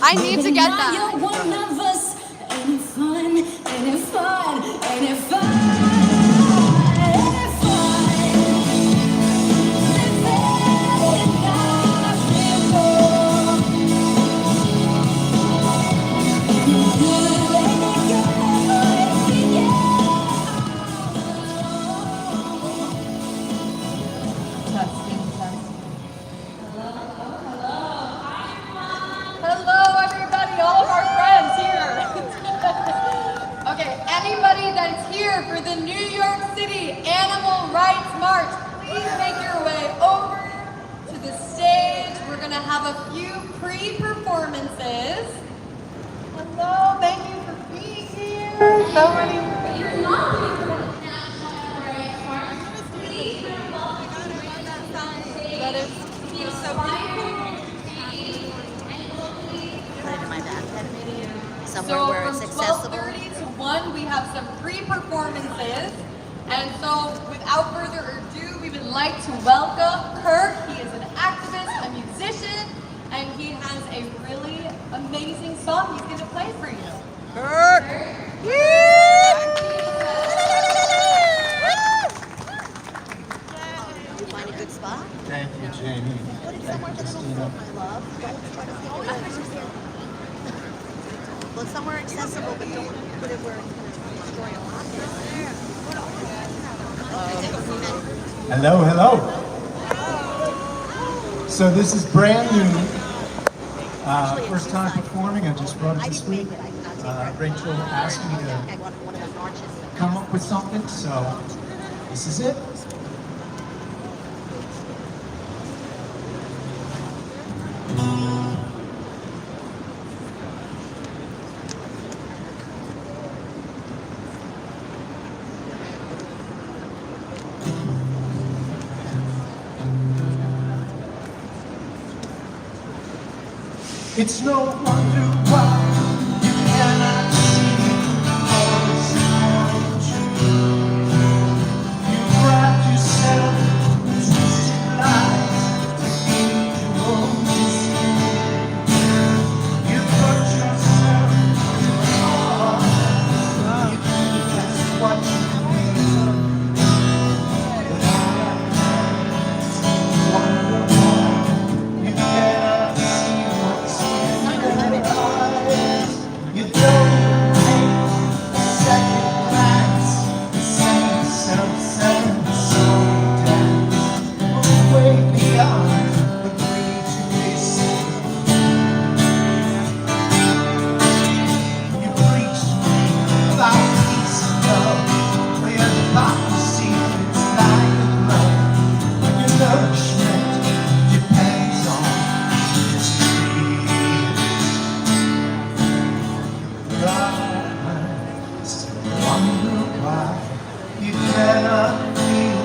I need to get that. You're one of us. Ain't it fun? Ain't it fun? Ain't it fun? Ain't it fun? Hello, everybody, all of our friends here. Okay, anybody that's here for the New York City Animal Rights March, please make your way over to the stage. We're gonna have a few pre-performances. Hello, thank you for being here. So many. That is so beautiful. Put it in my backpack, maybe somewhere So where from it's accessible. 12:30 to 1, we have some pre-performances. And so without further ado, we would like to welcome Kirk. He is an activist, a musician, and he has a really amazing song he's going to play for you. Kirk! You find a good spot? Thank you, Jamie. Put it Thank somewhere you, that it'll Christina. fit, my love. Don't try to think of it. Look somewhere accessible, but don't put it where it's going to destroy your pocket. Hello, hello. So this is brand new. First time performing. I just brought it this week. Rachel asked me to come up with something, so this is it. It's no wonder why you cannot see all is true. You wrap yourself in twisted lies to feed your own deceit. You put yourself in the heart. You think that's what you need. But all I know is wonder why you cannot see what's in your eyes. You don't take a second glance. The same self-centered soul dance. Move way beyond the greed to receive. You preach to me about peace and love, where hypocrisy is like a glove, when your nourishment depends on this tree. I still wonder why you cannot feel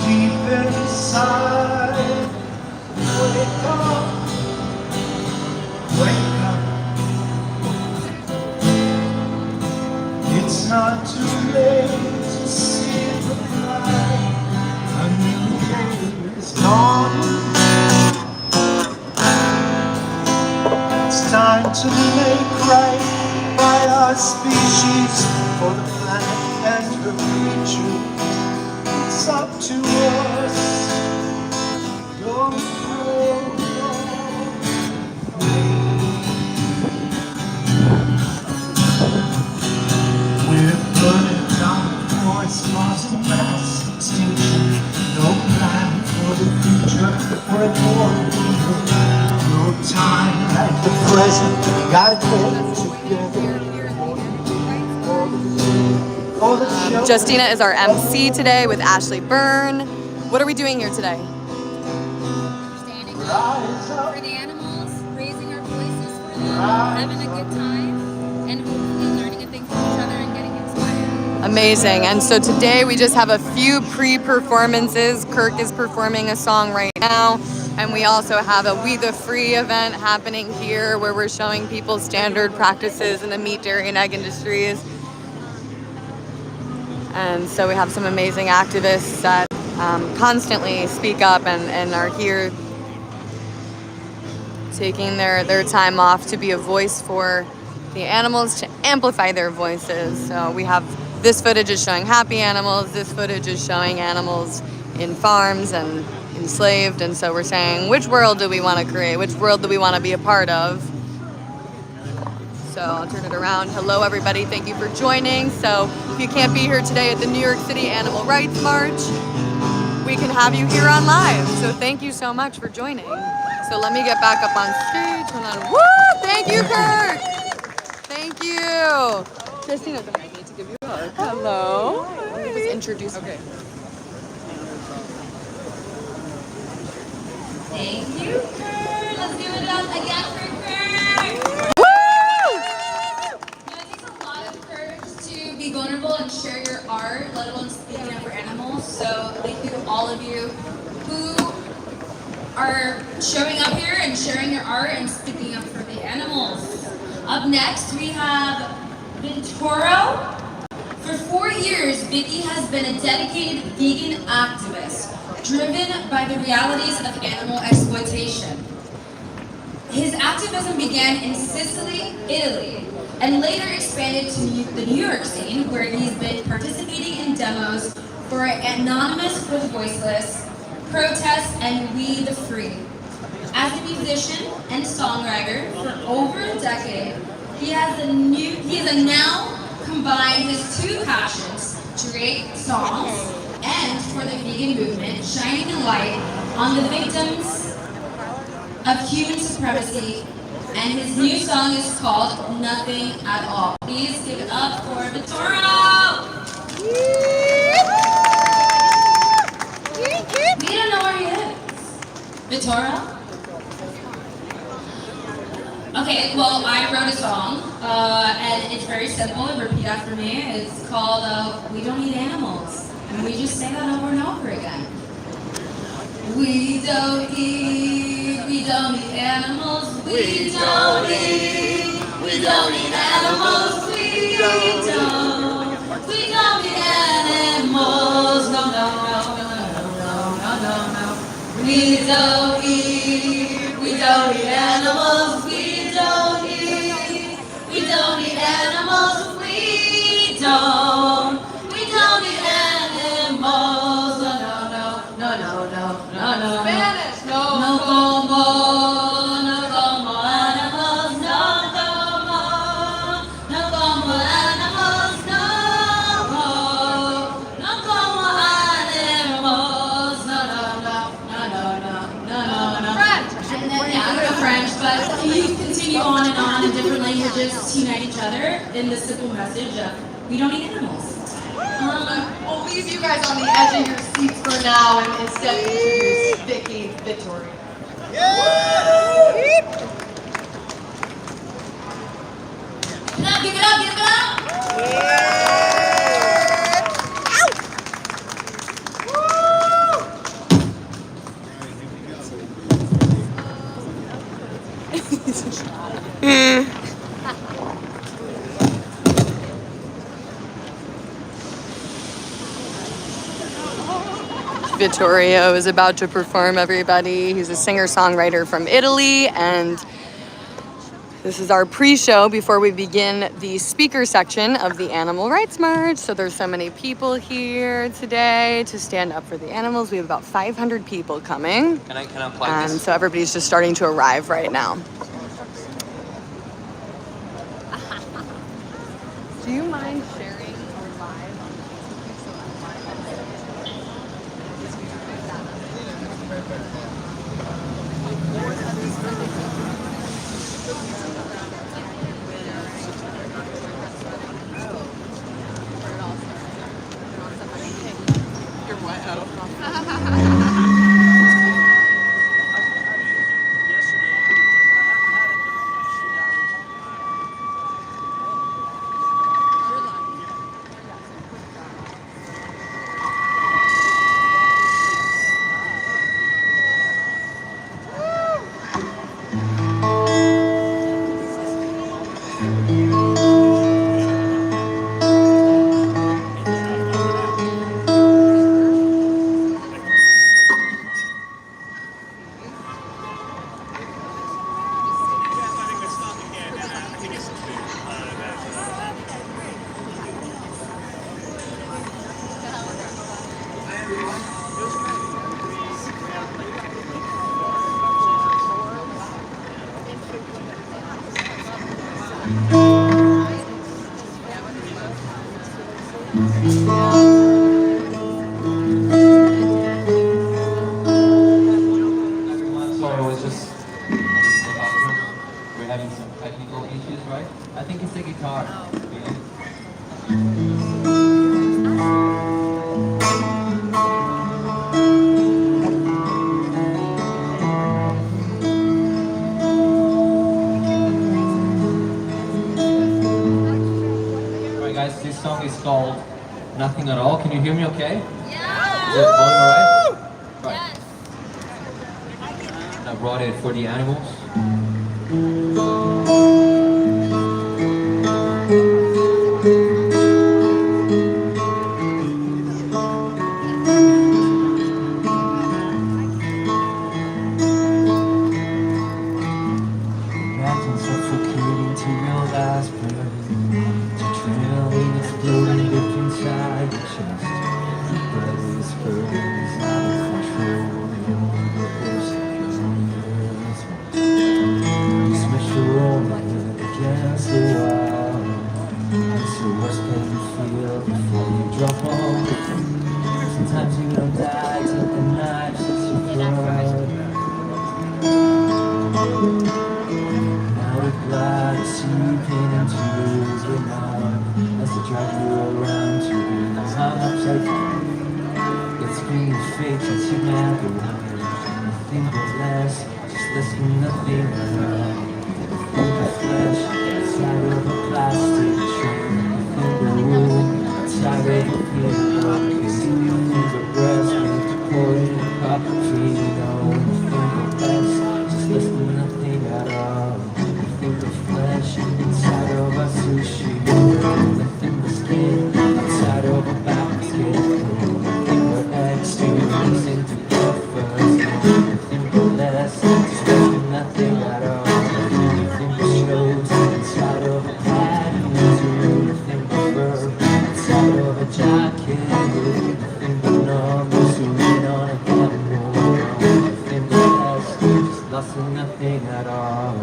deep inside. Wake up, wake up. It's not too late to see the light. A new day is dawning. It's time to make right by our species, for the planet and her creatures. It's up to us. Don't throw We're burning down forests, causing mass extinction. No plan for the future, for a more evil. No time like the present. We gotta get together. For the show. Justina is our MC today with Ashley Byrne. What are we doing here today? Standing up for the animals, raising our voices for them, having a good time, and hopefully learning a thing from each other and getting inspired. Amazing. And so today we just have a few pre-performances. Kirk is performing a song right now. And we also have a We the Free event happening here where we're showing people standard practices in the meat, dairy, and egg industries. And so we have some amazing activists that constantly speak up and are here taking their time off to be a voice for the animals, to amplify their voices. So we have this footage is showing happy animals, this footage is showing animals in farms and enslaved, and so we're saying, which world do we want to create? Which world do we want to be a part of? So I'll turn it around. Hello, everybody. Thank you for joining. So if you can't be here today at the New York City Animal Rights March, we can have you here on live. So thank you so much for joining. So let me get back up on stage. Hold on. Woo! Thank you, Kurt. Thank you. Christina, I need to give you a hug. Hello. Let me just introduce. Okay. Thank you, Kurt. Let's give it up again for Kurt. It takes a lot of courage to be vulnerable and share your art, let alone speaking up for animals. So thank you to all of you who are showing up here and sharing your art and speaking up for the animals. Up next, we have Ventoro. For 4 years, Vicky has been a dedicated vegan activist, driven by the realities of animal exploitation. His activism began in Sicily, Italy, and later expanded to the New York scene, where he's been participating in demos for Anonymous for the Voiceless, Protest, and We the Free. As a musician and songwriter for over a decade, he has now combined his two passions to create songs and for the vegan movement, shining a light on the victims of human supremacy, and his new song is called Nothing at All. Please give it up for Vittorio! We don't know where he is. Vittorio? Okay, well, I wrote a song, and it's very simple, and repeat after me. It's called We Don't Eat Animals. And we just say that over and over again. We don't eat animals, we don't eat animals, we don't eat animals, no, no, no, no, no, no, no, no. We don't eat animals, we don't eat animals, we don't eat animals, no, no, no, no, no, no, no, Spanish, no. no como animals, no como animals, no como animals, no, French. and then, yeah, I don't know French, but you continue on in different languages to unite each other in the simple message of we don't eat animals. We'll leave you guys on the edge of your seats for now and instead introduce Vicky Vittorio. Give it up, give it up! Vittorio is about to perform, everybody. He's a singer-songwriter from Italy, and this is our pre-show before we begin the speaker section of the Animal Rights March. So there's so many people here today to stand up for the animals. We have about 500 people coming. Can I plug this? So everybody's just starting to arrive right now. Do you mind sharing our live? You're what? Sorry, it was just we're having some technical issues, right? I think it's the guitar. Alright guys, this song is called Nothing at All. Can you hear me okay? Yeah! Is it volume alright? Right. I brought it for the animals. Imagine suffocating to your last breath, to trailing, exploding deep inside your chest. Breathless burdens out of control. You smash your own head against the wall. It's the worst pain you feel before you drop off. Sometimes you don't die till the knife sets your throat. Now the blood is seeping into your mouth as they drag you around to be hung upside down. It's being fake as you navigate. Nothing but less, just less than nothing around. In the flesh, inside of a plastic train. Nothing but wool, inside of a pillow. Nothing but breast milk to pour in a coffee. No, nothing but less, just less than nothing at all. Nothing but flesh inside of a sushi. Nothing but skin inside of a basket. Nothing but eggs to use into breakfast. Nothing but less, just less than nothing at all. Nothing but shows inside of a patio. Nothing but fur inside of a jacket. Nothing but numbers zooming on a gamble. Nothing but less, just less than nothing at all.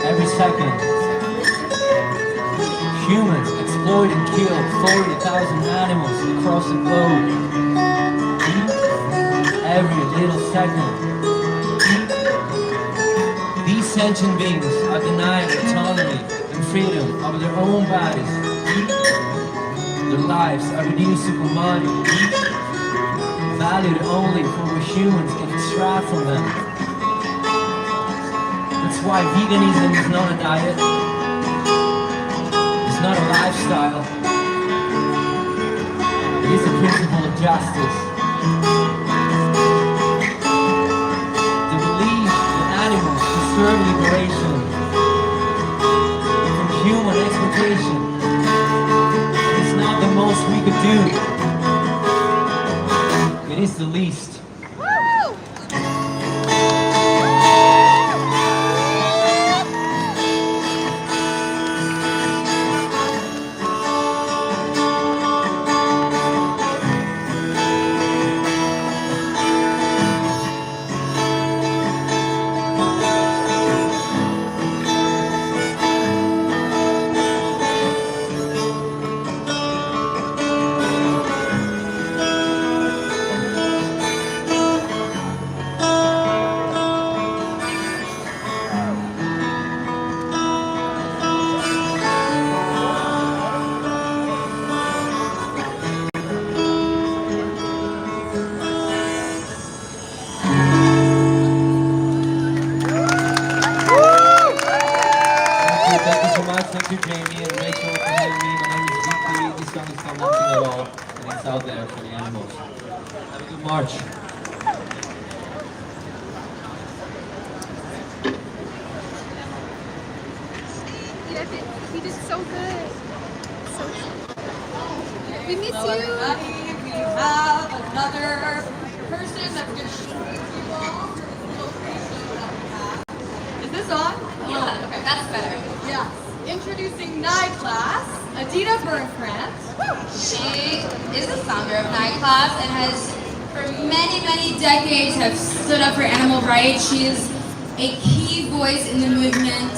Every second, humans exploit and kill 40,000 animals across the globe. Every little second, these sentient beings are denied autonomy and freedom over their own bodies. Their lives are reduced to commodity, valued only for what humans can extract from them. That's why veganism is not a diet, it's not a lifestyle, it is a principle of justice. The belief that animals deserve liberation from human exploitation is not the most we could do, it is the least. Thank you so much. Thank you, Jamie and Rachel, for having me. My name is Vicky. This song is called Nothing at All, and it's out there for the animals. Have a good March. He did so good. So we miss Hello, you. everybody. We have another person that's going to show you all the little creation that we have. Is this on? Yeah, okay, that's better. Yeah. introducing Nye Class, Adita Burnkrant. She is the founder of NYC and has, for many, many decades, have stood up for animal rights. She is a key voice in the movement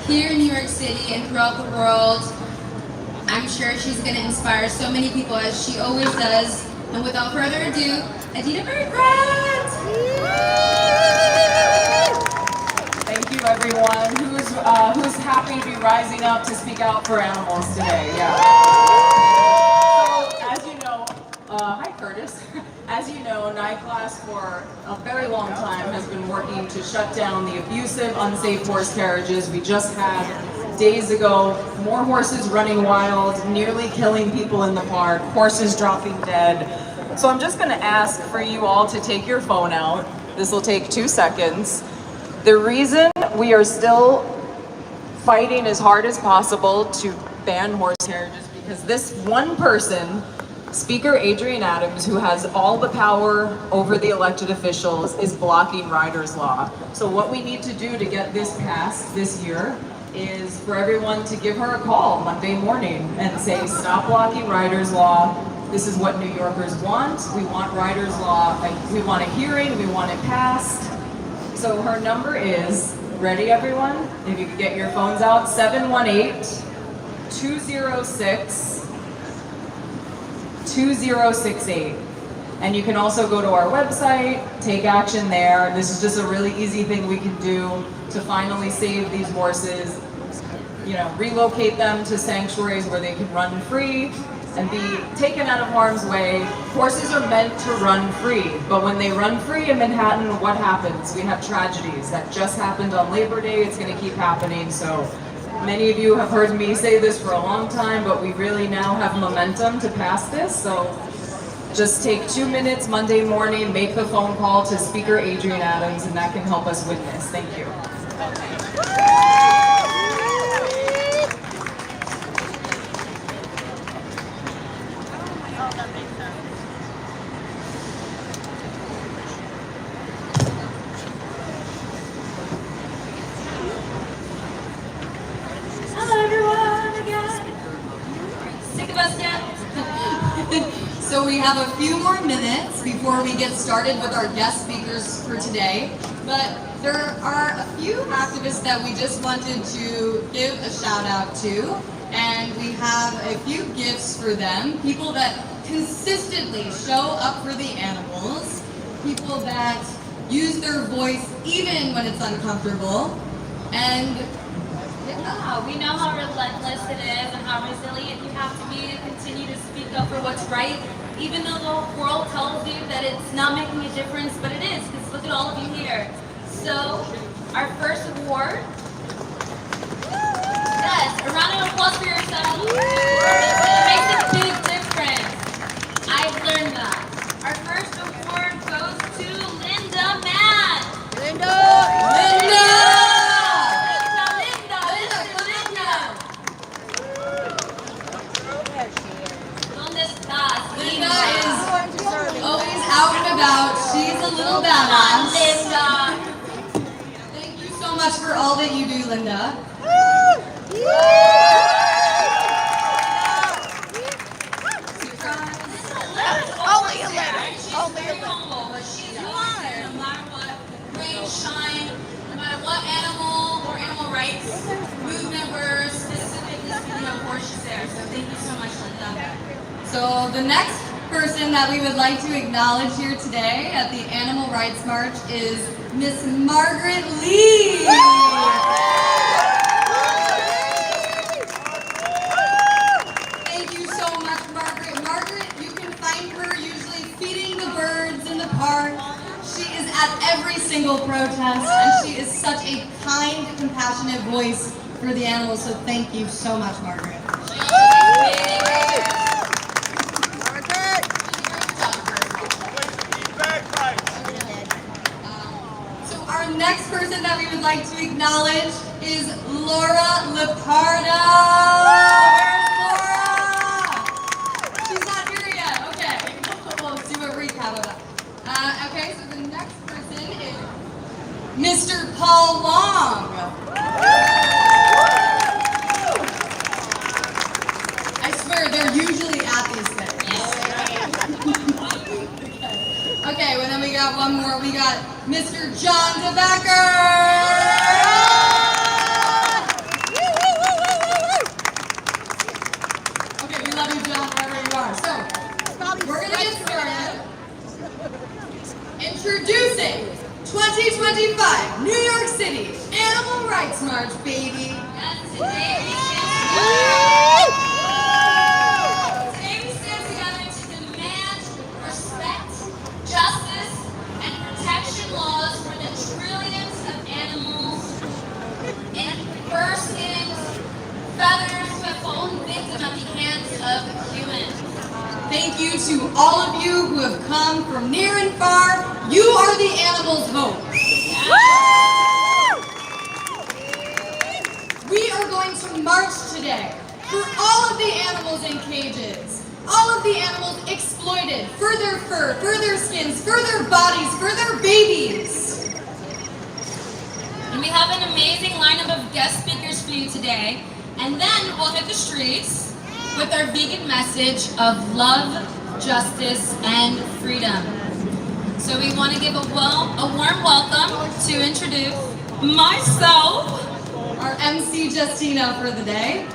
here in New York City and throughout the world. I'm sure she's going to inspire so many people as she always does. And without further ado, Adita Burnkrant! Thank you, everyone. Who's happy to be rising up to speak out for animals today? Yeah. So, as you know, hi Curtis. As you know, NYC for a very long time has been working to shut down the abusive, unsafe horse carriages. We just had, days ago, more horses running wild, nearly killing people in the park, horses dropping dead. So I'm just going to ask for you all to take your phone out. This will take 2 seconds. The reason we are still fighting as hard as possible to ban horse carriages because this one person, Speaker Adrienne Adams, who has all the power over the elected officials, is blocking Riders' Law. So what we need to do to get this passed this year is for everyone to give her a call Monday morning and say, stop blocking Riders' Law. This is what New Yorkers want. We want Riders' Law. We want a hearing. We want it passed. So her number is, ready everyone? If you could get your phones out, 718-206-2068. And you can also go to our website, take action there. This is just a really easy thing we can do to finally save these horses, you know, relocate them to sanctuaries where they can run free and be taken out of harm's way. Horses are meant to run free, but when they run free in Manhattan, what happens? We have tragedies. That just happened on Labor Day. It's going to keep happening. So many of you have heard me say this for a long time, but we really now have momentum to pass this. So just take 2 minutes Monday morning, make the phone call to Speaker Adrienne Adams, and that can help us win this. Thank you. Hello everyone again. Sick of us yet? So we have a few more minutes before we get started with our guest speakers for today. But there are a few activists that we just wanted to give a shout out to. And we have a few gifts for them. People that consistently show up for the animals. People that use their voice even when it's uncomfortable. And yeah, we know how relentless it is and how resilient you have to be to continue to speak up for what's right, even though the world tells you that it's not making a difference, but it is, because look at all of you here. So, our first award, yes, a round of applause for yourself. It makes a big difference. I've learned that. Our first award goes to Linda Mann. Linda! Linda is always out and about. She's a little badass. Thank you so much for all that you do, Linda. Only a letter. Only a letter. But she's always there, no matter what, rain, shine, no matter what animal or animal rights movement we're specifically speaking of, course she's there. So thank you so much, Linda. So the next person that we would like to acknowledge here today at the Animal Rights March is Miss Margaret Lee. Thank you so much, Margaret. Margaret, you can find her usually feeding the birds in the park. She is at every single protest, and she is such a kind, compassionate voice for the animals. So thank you so much, Margaret. Our next person that we would like to acknowledge is Laura Lepardo. Where's Laura? She's not here yet. Okay. We'll do a recap of that. Okay, so the next person is Mr. Paul Long. John DeBecker. Okay, we love you, John, wherever you are. So, we're gonna get started. Introducing 2025 New York City Animal Rights March, baby. Today we stand together to demand respect, justice, and protection laws for the trillions of animals in fur skins, feathers who have fallen victim at the hands of humans. Thank you to all of you who have come from near and far. You are the animals' hope. We are going to march today for all of the animals in cages, all of the animals exploited, for their fur, for their skins, for their bodies, for their babies. And we have an amazing lineup of guest speakers for you today. And then we'll hit the streets with our vegan message of love, justice, and freedom. So we want to give a warm welcome to introduce myself, Our MC Justina for the day.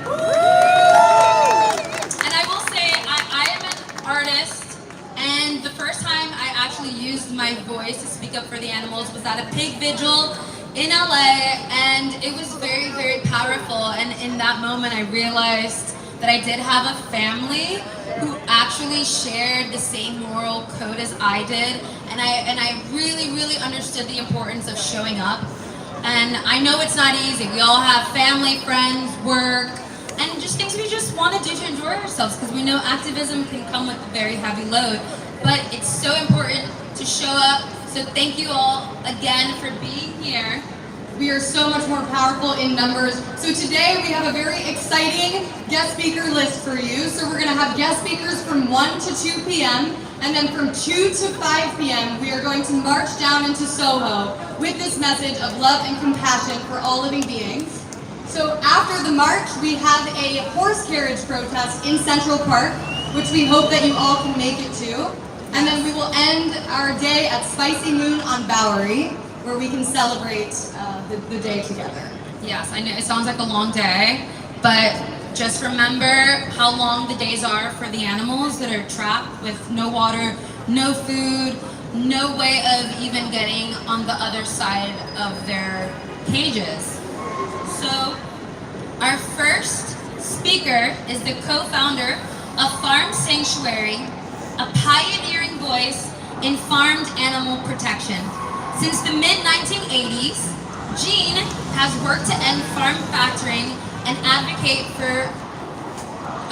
and I will say I am an artist, and the first time I actually used my voice to speak up for the animals was at a pig vigil in LA, and it was very, very powerful. And in that moment I realized that I did have a family who actually shared the same moral code as I did, and I really, really understood the importance of showing up. And I know it's not easy. We all have family, friends, work, and just things we just want to do to enjoy ourselves, because we know activism can come with a very heavy load. But it's so important to show up. So thank you all again for being here. We are so much more powerful in numbers. So today we have a very exciting guest speaker list for you. So we're gonna have guest speakers from 1 to 2 p.m. and then from 2 to 5 p.m. we are going to march down into Soho with this message of love and compassion for all living beings. So after the march, we have a horse carriage protest in Central Park, which we hope that you all can make it to. And then we will end our day at Spicy Moon on Bowery, where we can celebrate the day together. Yes, I know it sounds like a long day, but just remember how long the days are for the animals that are trapped with no water, no food, no way of even getting on the other side of their cages. So our first speaker is the co-founder of Farm Sanctuary, a pioneering voice in farmed animal protection. Since the mid-1980s, Jean has worked to end farm factoring and advocate for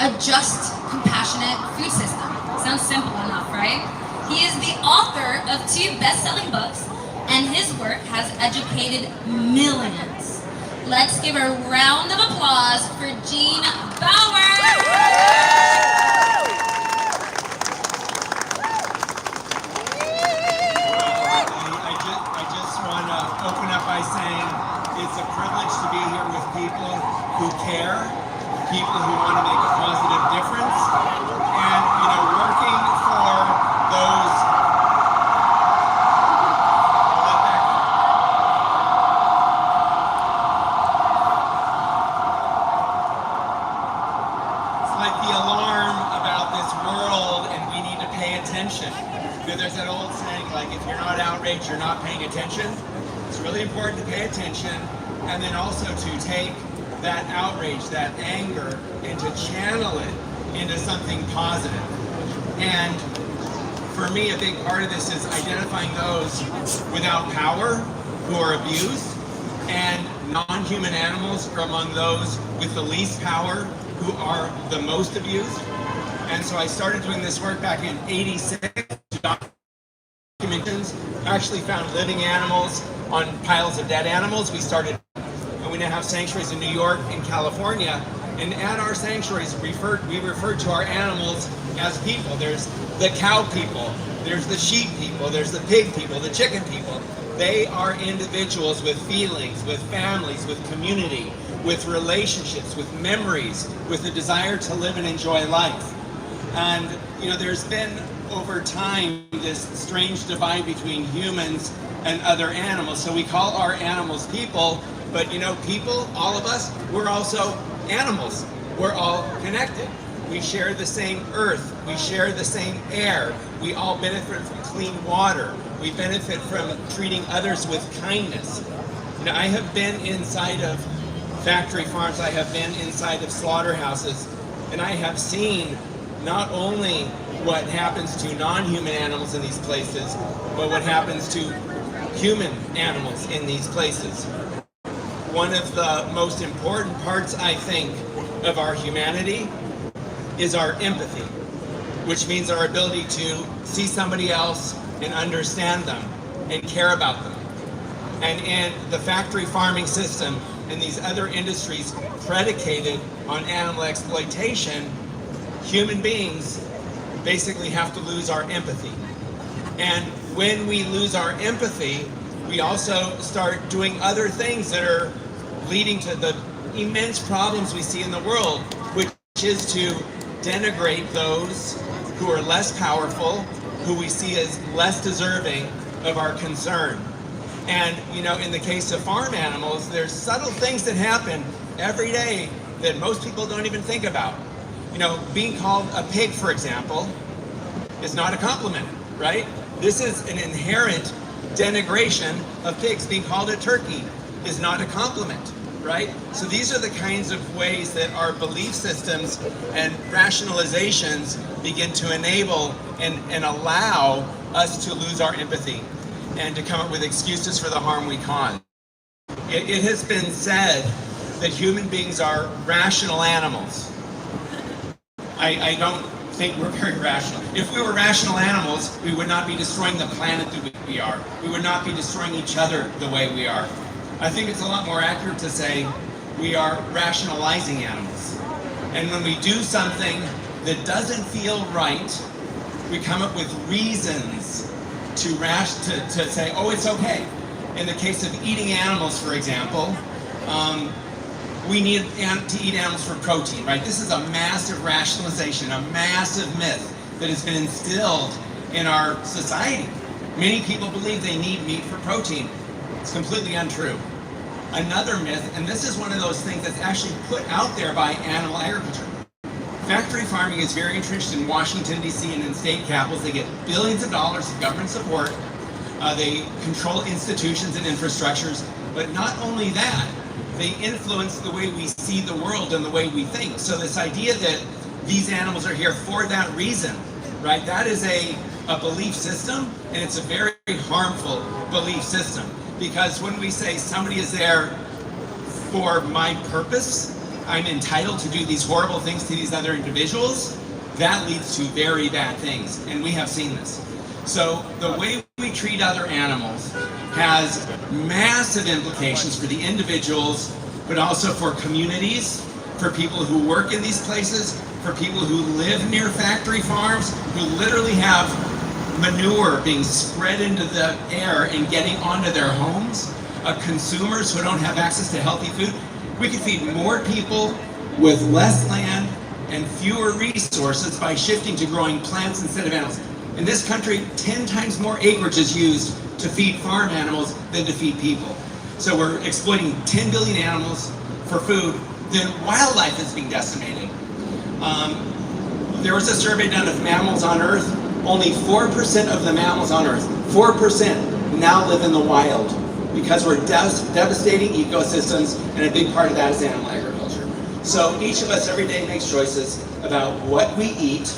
a just, compassionate food system. Sounds simple enough, right? He is the author of 2 best-selling books, and his work has educated millions. Let's give a round of applause for Jean Bauer! Open up by saying it's a privilege to be here with people who care, people who want to make a positive difference, and working for those. It's like the alarm about this world, and we need to pay attention. There's that old saying, like, if you're not outraged, you're not paying attention. It's really important to pay attention, and then also to take that outrage, that anger, and to channel it into something positive. And for me, a big part of this is identifying those without power who are abused, and non-human animals are among those with the least power who are the most abused. And so I started doing this work back in '86. Actually found living animals on piles of dead animals. We now have sanctuaries in New York and California, and at our sanctuaries we refer to our animals as people. There's the cow people, there's the sheep people, there's the pig people, the chicken people. They are individuals with feelings, with families, with community, with relationships, with memories, with the desire to live and enjoy life. And there's been over time this strange divide between humans and other animals. So we call our animals people, but you know, people, all of us, we're also animals. We're all connected. We share the same earth. We share the same air. We all benefit from clean water. We benefit from treating others with kindness. You know, I have been inside of factory farms. I have been inside of slaughterhouses, and I have seen not only what happens to non-human animals in these places, but what happens to human animals in these places. One of the most important parts, I think, of our humanity is our empathy, which means our ability to see somebody else and understand them and care about them. And in the factory farming system and these other industries predicated on animal exploitation, human beings basically have to lose our empathy. And when we lose our empathy, we also start doing other things that are leading to the immense problems we see in the world, which is to denigrate those who are less powerful, who we see as less deserving of our concern. And, you know, in the case of farm animals, there's subtle things that happen every day that most people don't even think about. You know, being called a pig, for example, is not a compliment, right? This is an inherent denigration of pigs. Being called a turkey is not a compliment, right? So these are the kinds of ways that our belief systems and rationalizations begin to enable and allow us to lose our empathy and to come up with excuses for the harm we cause. It has been said that human beings are rational animals. I don't think we're very rational. If we were rational animals, we would not be destroying the planet the way we are. We would not be destroying each other the way we are. I think it's a lot more accurate to say we are rationalizing animals. And when we do something that doesn't feel right, we come up with reasons to say, oh, it's okay. In the case of eating animals, for example, we need to eat animals for protein, right? This is a massive rationalization, a massive myth that has been instilled in our society. Many people believe they need meat for protein. It's completely untrue. Another myth, and this is one of those things that's actually put out there by animal agriculture. Factory farming is very entrenched in Washington, D.C. and in state capitals. They get billions of dollars of government support. They control institutions and infrastructures. But not only that, they influence the way we see the world and the way we think. So this idea that these animals are here for that reason, right? That is a belief system, and it's a very harmful belief system. Because when we say somebody is there for my purpose, I'm entitled to do these horrible things to these other individuals, that leads to very bad things, and we have seen this. So the way we treat other animals has massive implications for the individuals, but also for communities, for people who work in these places, for people who live near factory farms, who literally have manure being spread into the air and getting onto their homes, consumers who don't have access to healthy food. We could feed more people with less land and fewer resources by shifting to growing plants instead of animals. In this country, 10 times more acreage is used to feed farm animals than to feed people. So we're exploiting 10 billion animals for food, then wildlife is being decimated. There was a survey done of mammals on Earth. Only 4% of the mammals on Earth, 4% now live in the wild because we're devastating ecosystems, and a big part of that is animal agriculture. So each of us every day makes choices about what we eat.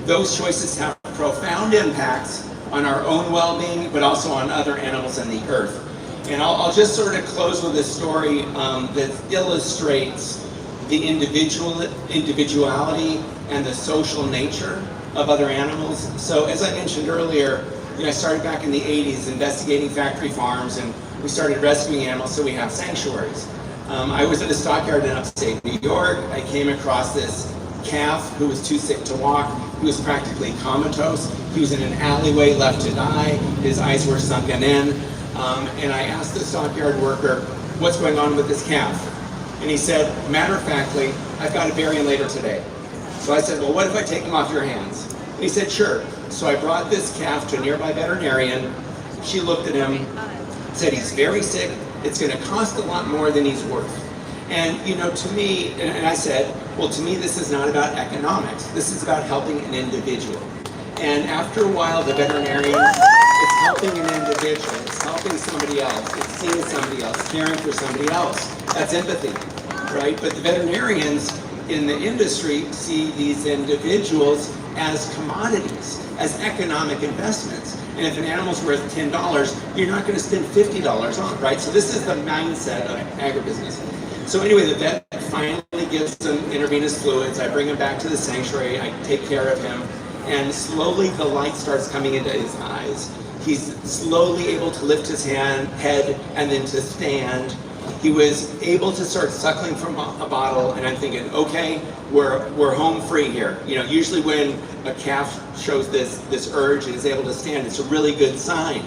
Those choices have profound impacts on our own well-being, but also on other animals on the earth. And I'll just sort of close with a story that illustrates the individuality and the social nature of other animals. So as I mentioned earlier, I started back in the 80s investigating factory farms, and we started rescuing animals, so we have sanctuaries. I was at a stockyard in upstate New York. I came across this calf who was too sick to walk. He was practically comatose. He was in an alleyway left to die. His eyes were sunken in. And I asked the stockyard worker, what's going on with this calf? And he said, matter of factly, I've got to bury him later today. So I said, well, what if I take him off your hands? And he said, sure. So I brought this calf to a nearby veterinarian, she looked at him, said he's very sick, it's going to cost a lot more than he's worth. And you know, to me, and I said, well, to me this is not about economics, this is about helping an individual. And after a while, the veterinarian, it's helping an individual, it's helping somebody else, it's seeing somebody else, caring for somebody else. That's empathy, right? But the veterinarians in the industry see these individuals as commodities, as economic investments. And if an animal's worth $10, you're not going to spend $50 on it, right? So this is the mindset of agribusiness. So anyway, the vet finally gives him intravenous fluids. I bring him back to the sanctuary. I take care of him. And slowly the light starts coming into his eyes. He's slowly able to lift his head and then to stand. He was able to start suckling from a bottle, and I'm thinking, okay, we're home free here. You know, usually when a calf shows this urge and is able to stand, it's a really good sign.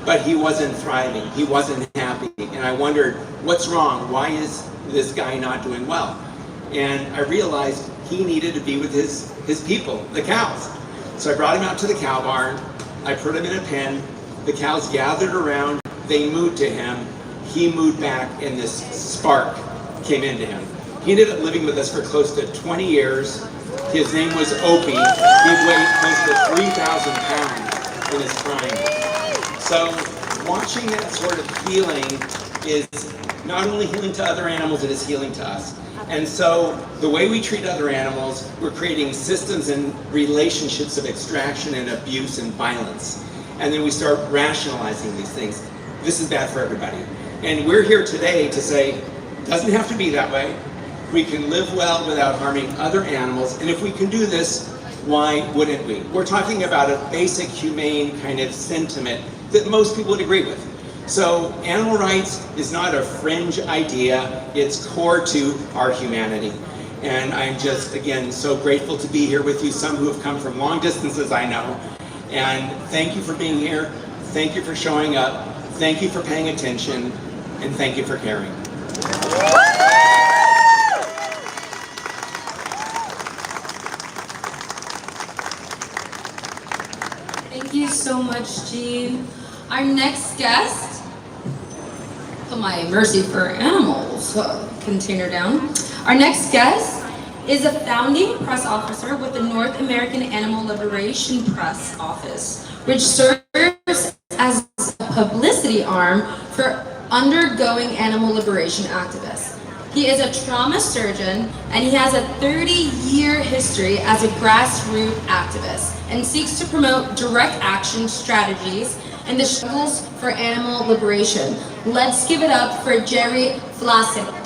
But he wasn't thriving, he wasn't happy, and I wondered, what's wrong? Why is this guy not doing well? And I realized he needed to be with his people, the cows. So I brought him out to the cow barn, I put him in a pen, the cows gathered around, they mooed to him, he mooed back, and this spark came into him. He ended up living with us for close to 20 years. His name was Opie. He weighed close to 3,000 pounds in his prime. So watching that sort of healing is not only healing to other animals, it is healing to us. And so the way we treat other animals, we're creating systems and relationships of extraction and abuse and violence. And then we start rationalizing these things. This is bad for everybody. And we're here today to say, it doesn't have to be that way. We can live well without harming other animals. And if we can do this, why wouldn't we? We're talking about a basic humane kind of sentiment that most people would agree with. So animal rights is not a fringe idea, it's core to our humanity. And I'm just, again, so grateful to be here with you, some who have come from long distances, I know. And thank you for being here, thank you for showing up, thank you for paying attention, and thank you for caring. Thank you so much, Gene. Our next guest, put my Mercy for Animals container down. Our next guest is a founding press officer with the North American Animal Liberation Press Office, which serves as a publicity arm for undergoing animal liberation activists. He is a trauma surgeon, and he has a 30-year history as a grassroots activist and seeks to promote direct action strategies and the struggles for animal liberation. Let's give it up for Jerry Vlasic.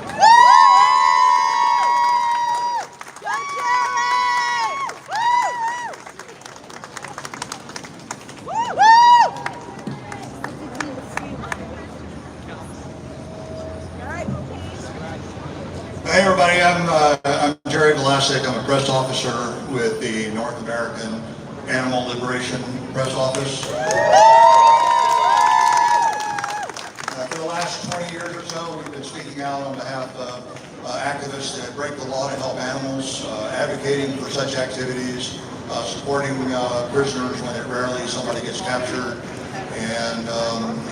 Hey everybody, I'm Jerry Vlasic. I'm a press officer with the North American Animal Liberation Press Office. For the last 20 years or so, we've been speaking out on behalf of activists that break the law to help animals, advocating for such activities, supporting prisoners when it rarely somebody gets captured, and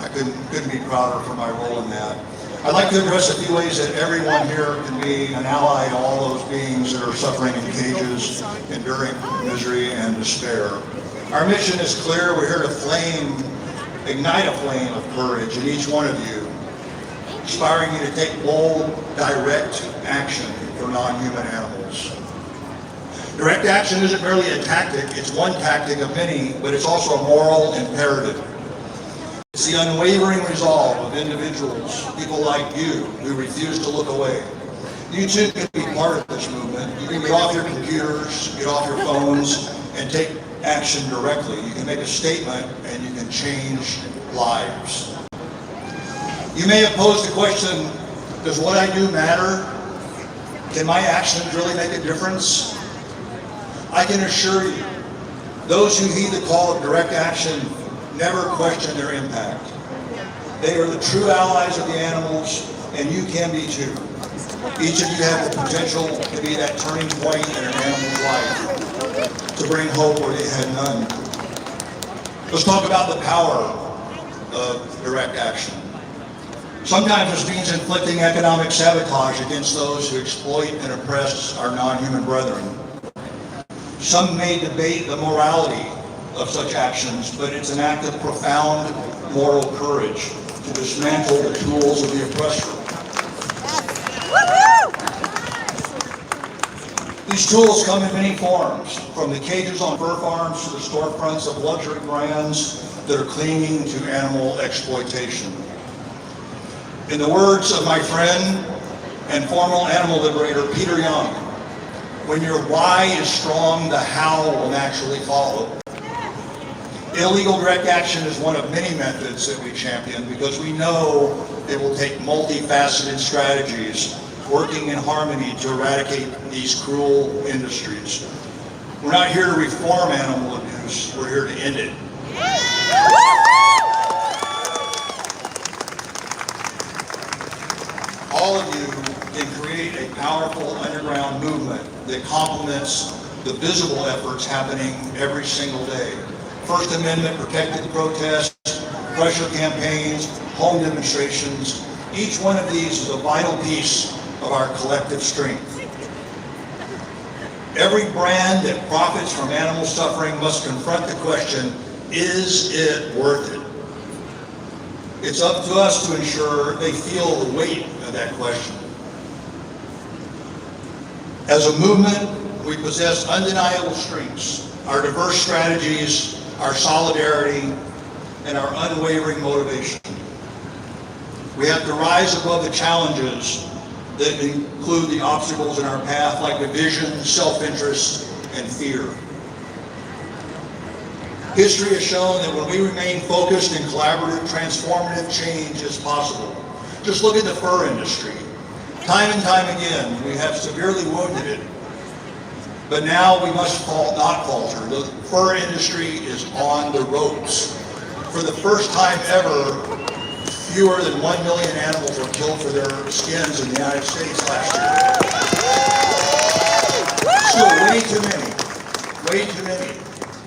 I couldn't be prouder for my role in that. I'd like to address a few ways that everyone here can be an ally to all those beings that are suffering in cages, enduring misery and despair. Our mission is clear. We're here to ignite a flame of courage in each one of you, inspiring you to take bold, direct action for non-human animals. Direct action isn't merely a tactic, it's one tactic of many, but it's also a moral imperative. It's the unwavering resolve of individuals, people like you, who refuse to look away. You too can be part of this movement. You can get off your computers, get off your phones, and take action directly. You can make a statement and you can change lives. You may have posed the question, does what I do matter? Can my actions really make a difference? I can assure you, those who heed the call of direct action never question their impact. They are the true allies of the animals, and you can be too. Each of you have the potential to be that turning point in an animal's life, to bring hope where they had none. Let's talk about the power of direct action. Sometimes this means inflicting economic sabotage against those who exploit and oppress our non-human brethren. Some may debate the morality of such actions, but it's an act of profound moral courage to dismantle the tools of the oppressor. These tools come in many forms, from the cages on fur farms to the storefronts of luxury brands that are clinging to animal exploitation. In the words of my friend and former animal liberator Peter Young, when your why is strong, the how will naturally follow. Illegal direct action is one of many methods that we champion because we know it will take multifaceted strategies working in harmony to eradicate these cruel industries. We're not here to reform animal abuse, we're here to end it. All of you can create a powerful underground movement that complements the visible efforts happening every single day. First Amendment protected protests, pressure campaigns, home demonstrations. Each one of these is a vital piece of our collective strength. Every brand that profits from animal suffering must confront the question, is it worth it? It's up to us to ensure they feel the weight of that question. As a movement, we possess undeniable strengths, our diverse strategies, our solidarity, and our unwavering motivation. We have to rise above the challenges that include the obstacles in our path, like division, self-interest, and fear. History has shown that when we remain focused and collaborative, transformative change is possible. Just look at the fur industry. Time and time again, we have severely wounded it. But now we must not falter. The fur industry is on the ropes. For the first time ever, fewer than 1 million animals were killed for their skins in the United States last year. Still way too many.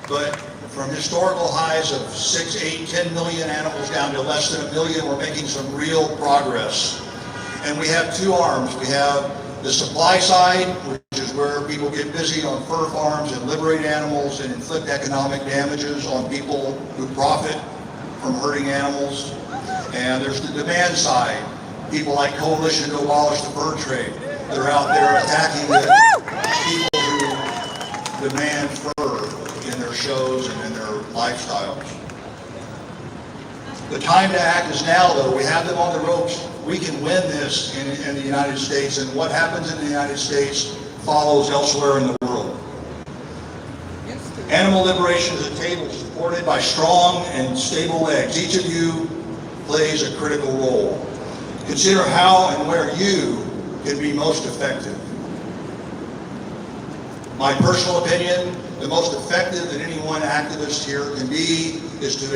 But from historical highs of 6, 8, 10 million animals down to less than 1 million, we're making some real progress. And we have two arms. We have the supply side, which is where people get busy on fur farms and liberate animals and inflict economic damages on people who profit from hurting animals. And there's the demand side, people like Coalition to Abolish the Fur Trade. They're out there attacking the people who demand fur in their shows and in their lifestyles. The time to act is now, though. We have them on the ropes. We can win this in the United States, and what happens in the United States follows elsewhere in the world. Animal liberation is a table supported by strong and stable legs. Each of you plays a critical role. Consider how and where you can be most effective. My personal opinion, the most effective that any one activist here can be is to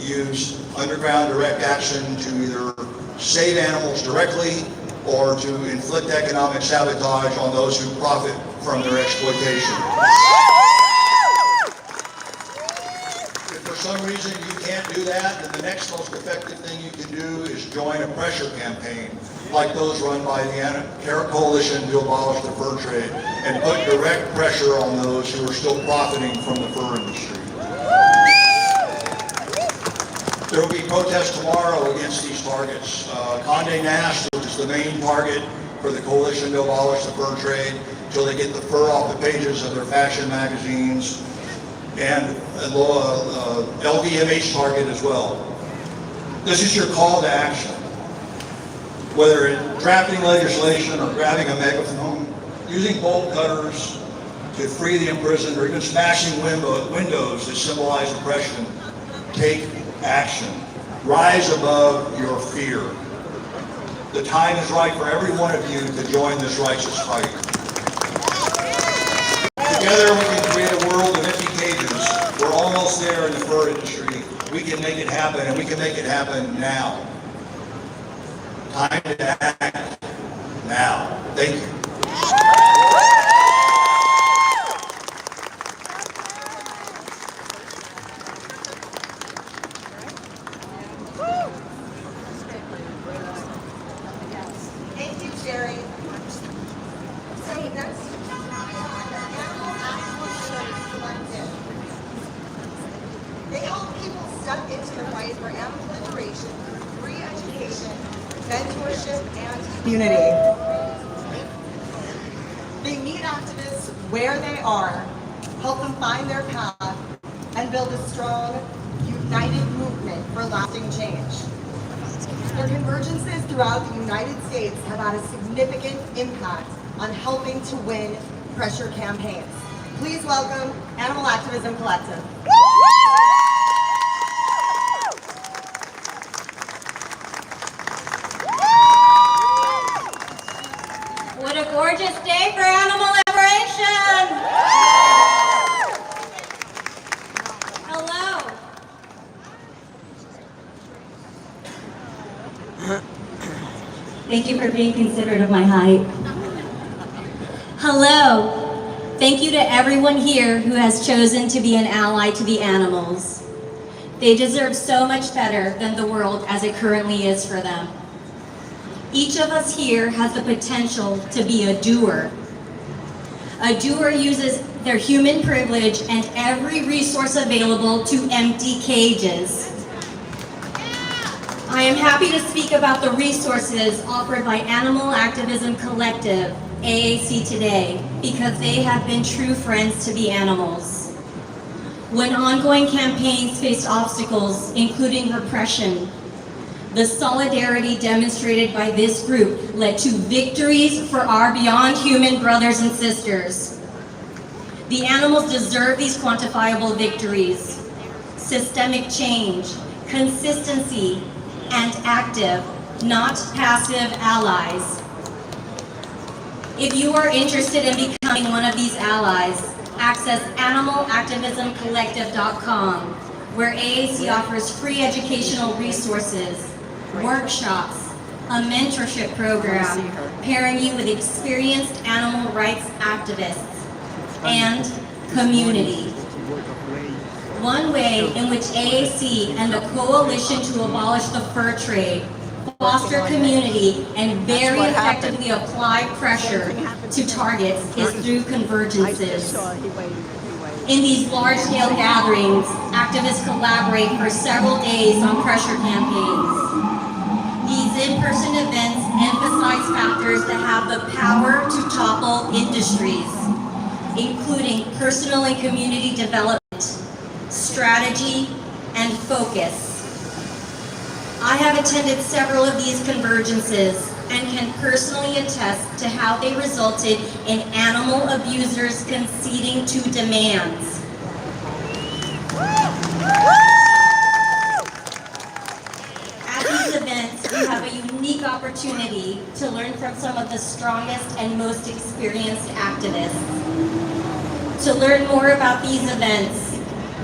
use underground direct action to either save animals directly or to inflict economic sabotage on those who profit from their exploitation. If for some reason you can't do that, then the next most effective thing you can do is join a pressure campaign like those run by the Coalition to Abolish the Fur Trade and put direct pressure on those who are still profiting from the fur industry. There will be protests tomorrow against these targets. Condé Nast, which is the main target for the Coalition to Abolish the Fur Trade, until they get the fur off the pages of their fashion magazines, and LVMH target as well. This is your call to action. Whether it's drafting legislation or grabbing a megaphone, using bolt cutters to free the imprisoned, or even smashing windows that symbolize oppression, take action. Rise above your fear. The time is right for every one of you to join this righteous fight. Together we can create a world of empty cages. We're almost there in the fur industry. We can make it happen, and we can make it happen now. Time to act now. Thank you. community. They meet activists where they are, help them find their path, and build a strong, united movement for lasting change. Their convergences throughout the United States have had a significant impact on helping to win pressure campaigns. Please welcome Animal Activism Collective. What a gorgeous day for animal liberation! Hello. Thank you for being considerate of my height. Hello. Thank you to everyone here who has chosen to be an ally to the animals. They deserve so much better than the world as it currently is for them. Each of us here has the potential to be a doer. A doer uses their human privilege and every resource available to empty cages. I am happy to speak about the resources offered by Animal Activism Collective, AAC today, because they have been true friends to the animals. When ongoing campaigns faced obstacles, including repression, the solidarity demonstrated by this group led to victories for our beyond human brothers and sisters. The animals deserve these quantifiable victories: systemic change, consistency, and active, not passive allies. If you are interested in becoming one of these allies, access animalactivismcollective.com, where AAC offers free educational resources, workshops, a mentorship program pairing you with experienced animal rights activists, and community. One way in which AAC and the Coalition to Abolish the Fur Trade foster community and very effectively apply pressure to targets is through convergences. In these large-scale gatherings, activists collaborate for several days on pressure campaigns. These in-person events emphasize factors that have the power to topple industries, including personal and community development, strategy, and focus. I have attended several of these convergences and can personally attest to how they resulted in animal abusers conceding to demands. At these events, we have a unique opportunity to learn from some of the strongest and most experienced activists. To learn more about these events,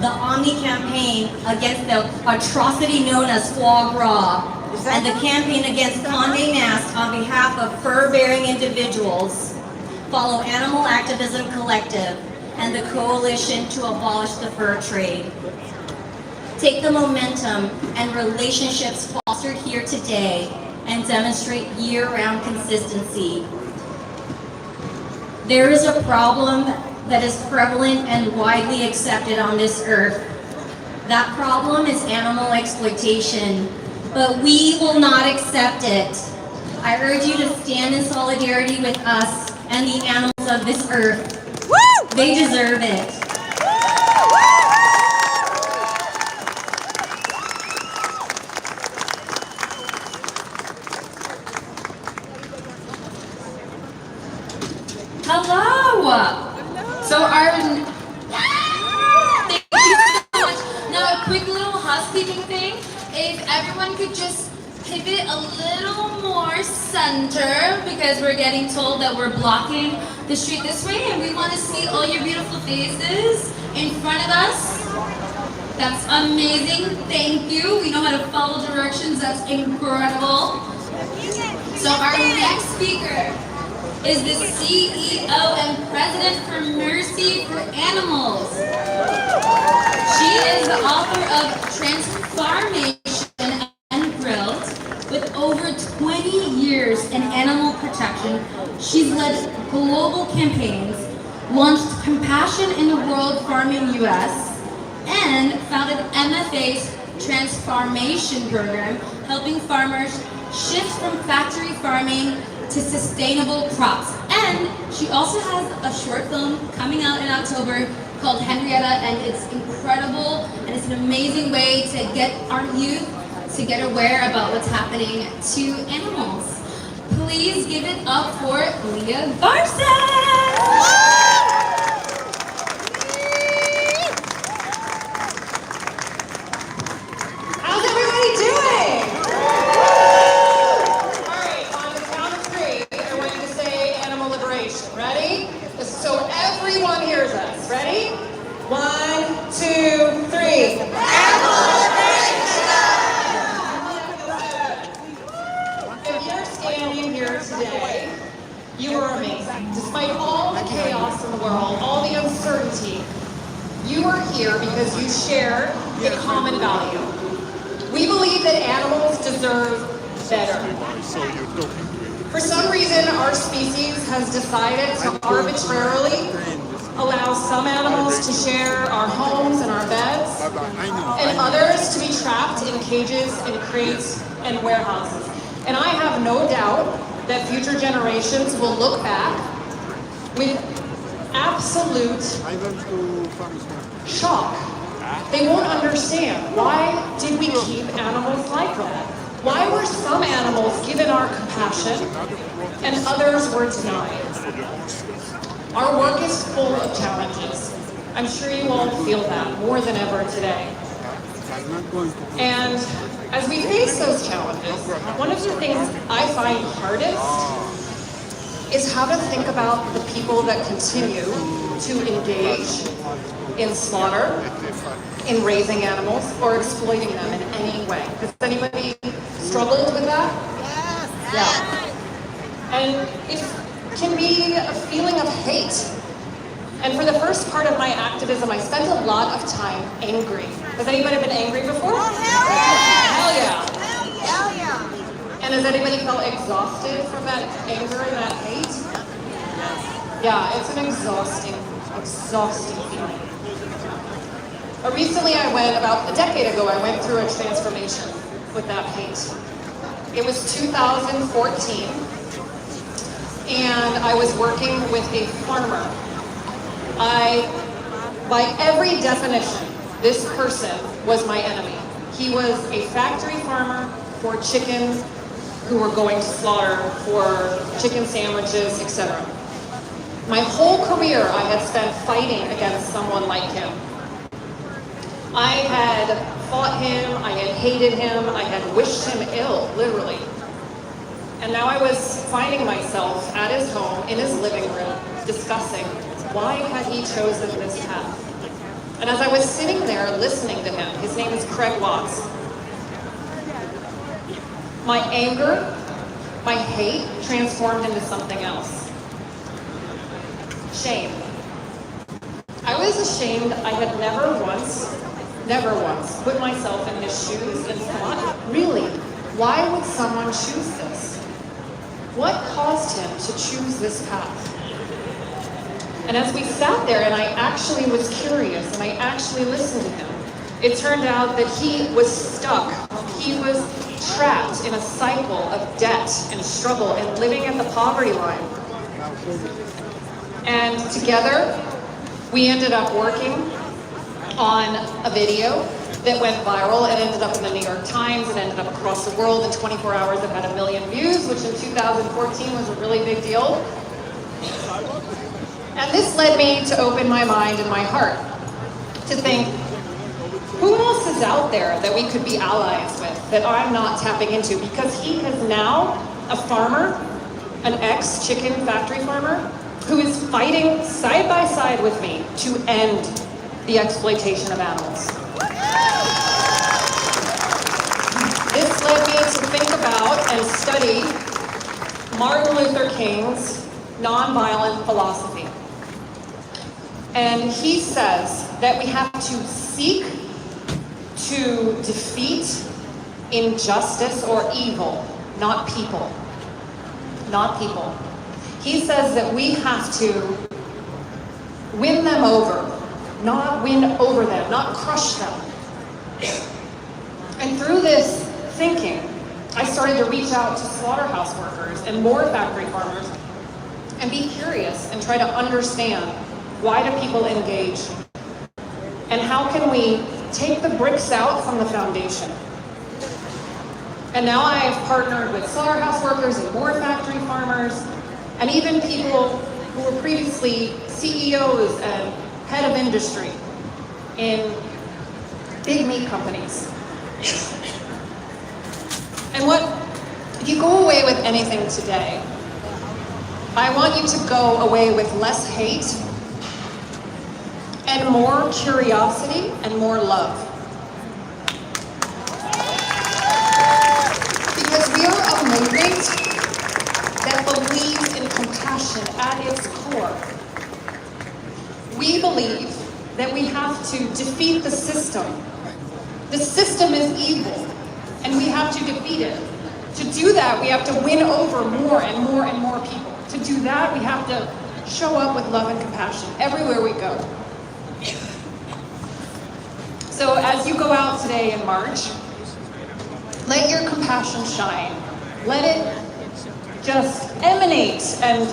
the Omni campaign against the atrocity known as Foie, Gras, and the campaign against Condé Nast on behalf of fur-bearing individuals follow Animal Activism Collective and the Coalition to Abolish the Fur Trade. Take the momentum and relationships fostered here today and demonstrate year-round consistency. There is a problem that is prevalent and widely accepted on this earth. That problem is animal exploitation, but we will not accept it. I urge you to stand in solidarity with us and the animals of this earth. They deserve it. Hello! So thank you so much. Now a quick little housekeeping thing. If everyone could just pivot a little more center, because we're getting told that we're blocking the street this way and we want to see all your beautiful faces in front of us. That's amazing. Thank you. We know how to follow directions. That's incredible. So our next speaker is the CEO and President for Mercy for Animals. She is the author of Transformation and Grilled. With over 20 years in animal protection, she's led global campaigns, launched Compassion in the World Farming US, and founded MFA's Transformation program, helping farmers shift from factory farming to sustainable crops. And she also has a short film coming out in October called Henrietta, and it's incredible, and it's an amazing way to get our youth to get aware about what's happening to animals. Please give it up for Leah Garces! How's everybody doing? All right, on the count of three, I want you to say animal liberation. Ready? So everyone hears us. Ready? 1, 2, 3. Animal liberation! If you're standing here today, you are amazing. Despite all the chaos in the world, all the uncertainty, you are here because you share the common value. We believe that animals deserve better. For some reason, our species has decided to arbitrarily allow some animals to share our homes and our beds, and others to be trapped in cages and crates and warehouses. And I have no doubt that future generations will look back with absolute shock. They won't understand, why did we keep animals like that? Why were some animals given our compassion and others were denied? Our work is full of challenges. I'm sure you all feel that more than ever today. And as we face those challenges, one of the things I find hardest is how to think about the people that continue to engage in slaughter, in raising animals, or exploiting them in any way. Has anybody struggled with that? Yes. Yeah. And it can be a feeling of hate. And for the first part of my activism, I spent a lot of time angry. Has anybody been angry before? Oh, hell yeah! Hell yeah! And has anybody felt exhausted from that anger and that hate? Yeah, it's an exhausting feeling. Recently about a decade ago, I went through a transformation with that hate. It was 2014, and I was working with a farmer. By every definition, this person was my enemy. He was a factory farmer for chickens who were going to slaughter for chicken sandwiches, etc. My whole career I had spent fighting against someone like him. I had fought him, I had hated him, I had wished him ill, literally. And now I was finding myself at his home, in his living room, discussing why had he chosen this path. And as I was sitting there listening to him, his name is Craig Watts, my anger, my hate transformed into something else. Shame. I was ashamed I had never once put myself in his shoes and thought, really, why would someone choose this? What caused him to choose this path? And as we sat there and I actually was curious and I actually listened to him, it turned out that he was stuck. He was trapped in a cycle of debt and struggle and living at the poverty line. And together, we ended up working on a video that went viral. It ended up in the New York Times. It ended up across the world. In 24 hours, it had 1 million views, which in 2014 was a really big deal. And this led me to open my mind and my heart to think, who else is out there that we could be allies with that I'm not tapping into? Because he is now a farmer, an ex-chicken factory farmer, who is fighting side by side with me to end the exploitation of animals. This led me to think about and study Martin Luther King's nonviolent philosophy. And he says that we have to seek to defeat injustice or evil, not people. Not people. He says that we have to win them over, not win over them, not crush them. And through this thinking, I started to reach out to slaughterhouse workers and more factory farmers and be curious and try to understand, why do people engage? And how can we take the bricks out from the foundation? And now I have partnered with slaughterhouse workers and more factory farmers, and even people who were previously CEOs and head of industry in big meat companies. And if you go away with anything today, I want you to go away with less hate and more curiosity and more love. Because we are a movement that believes in compassion at its core. We believe that we have to defeat the system. The system is evil, and we have to defeat it. To do that, we have to win over more and more and more people. To do that, we have to show up with love and compassion everywhere we go. So as you go out today in March, let your compassion shine. Let it just emanate and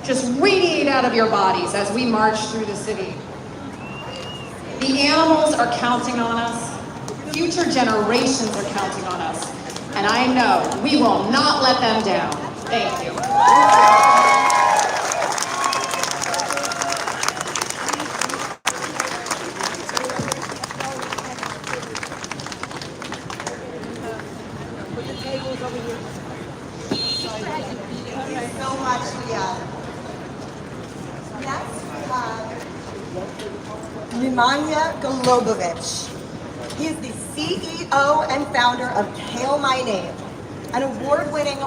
just radiate out of your bodies as we march through the city. The animals are counting on us. Future generations are counting on us. And I know we will not let them down. Thank you. So much, Leah. Next, we have Nemanja Golubovich. He is the CEO and founder of Kale My Name, an award-winning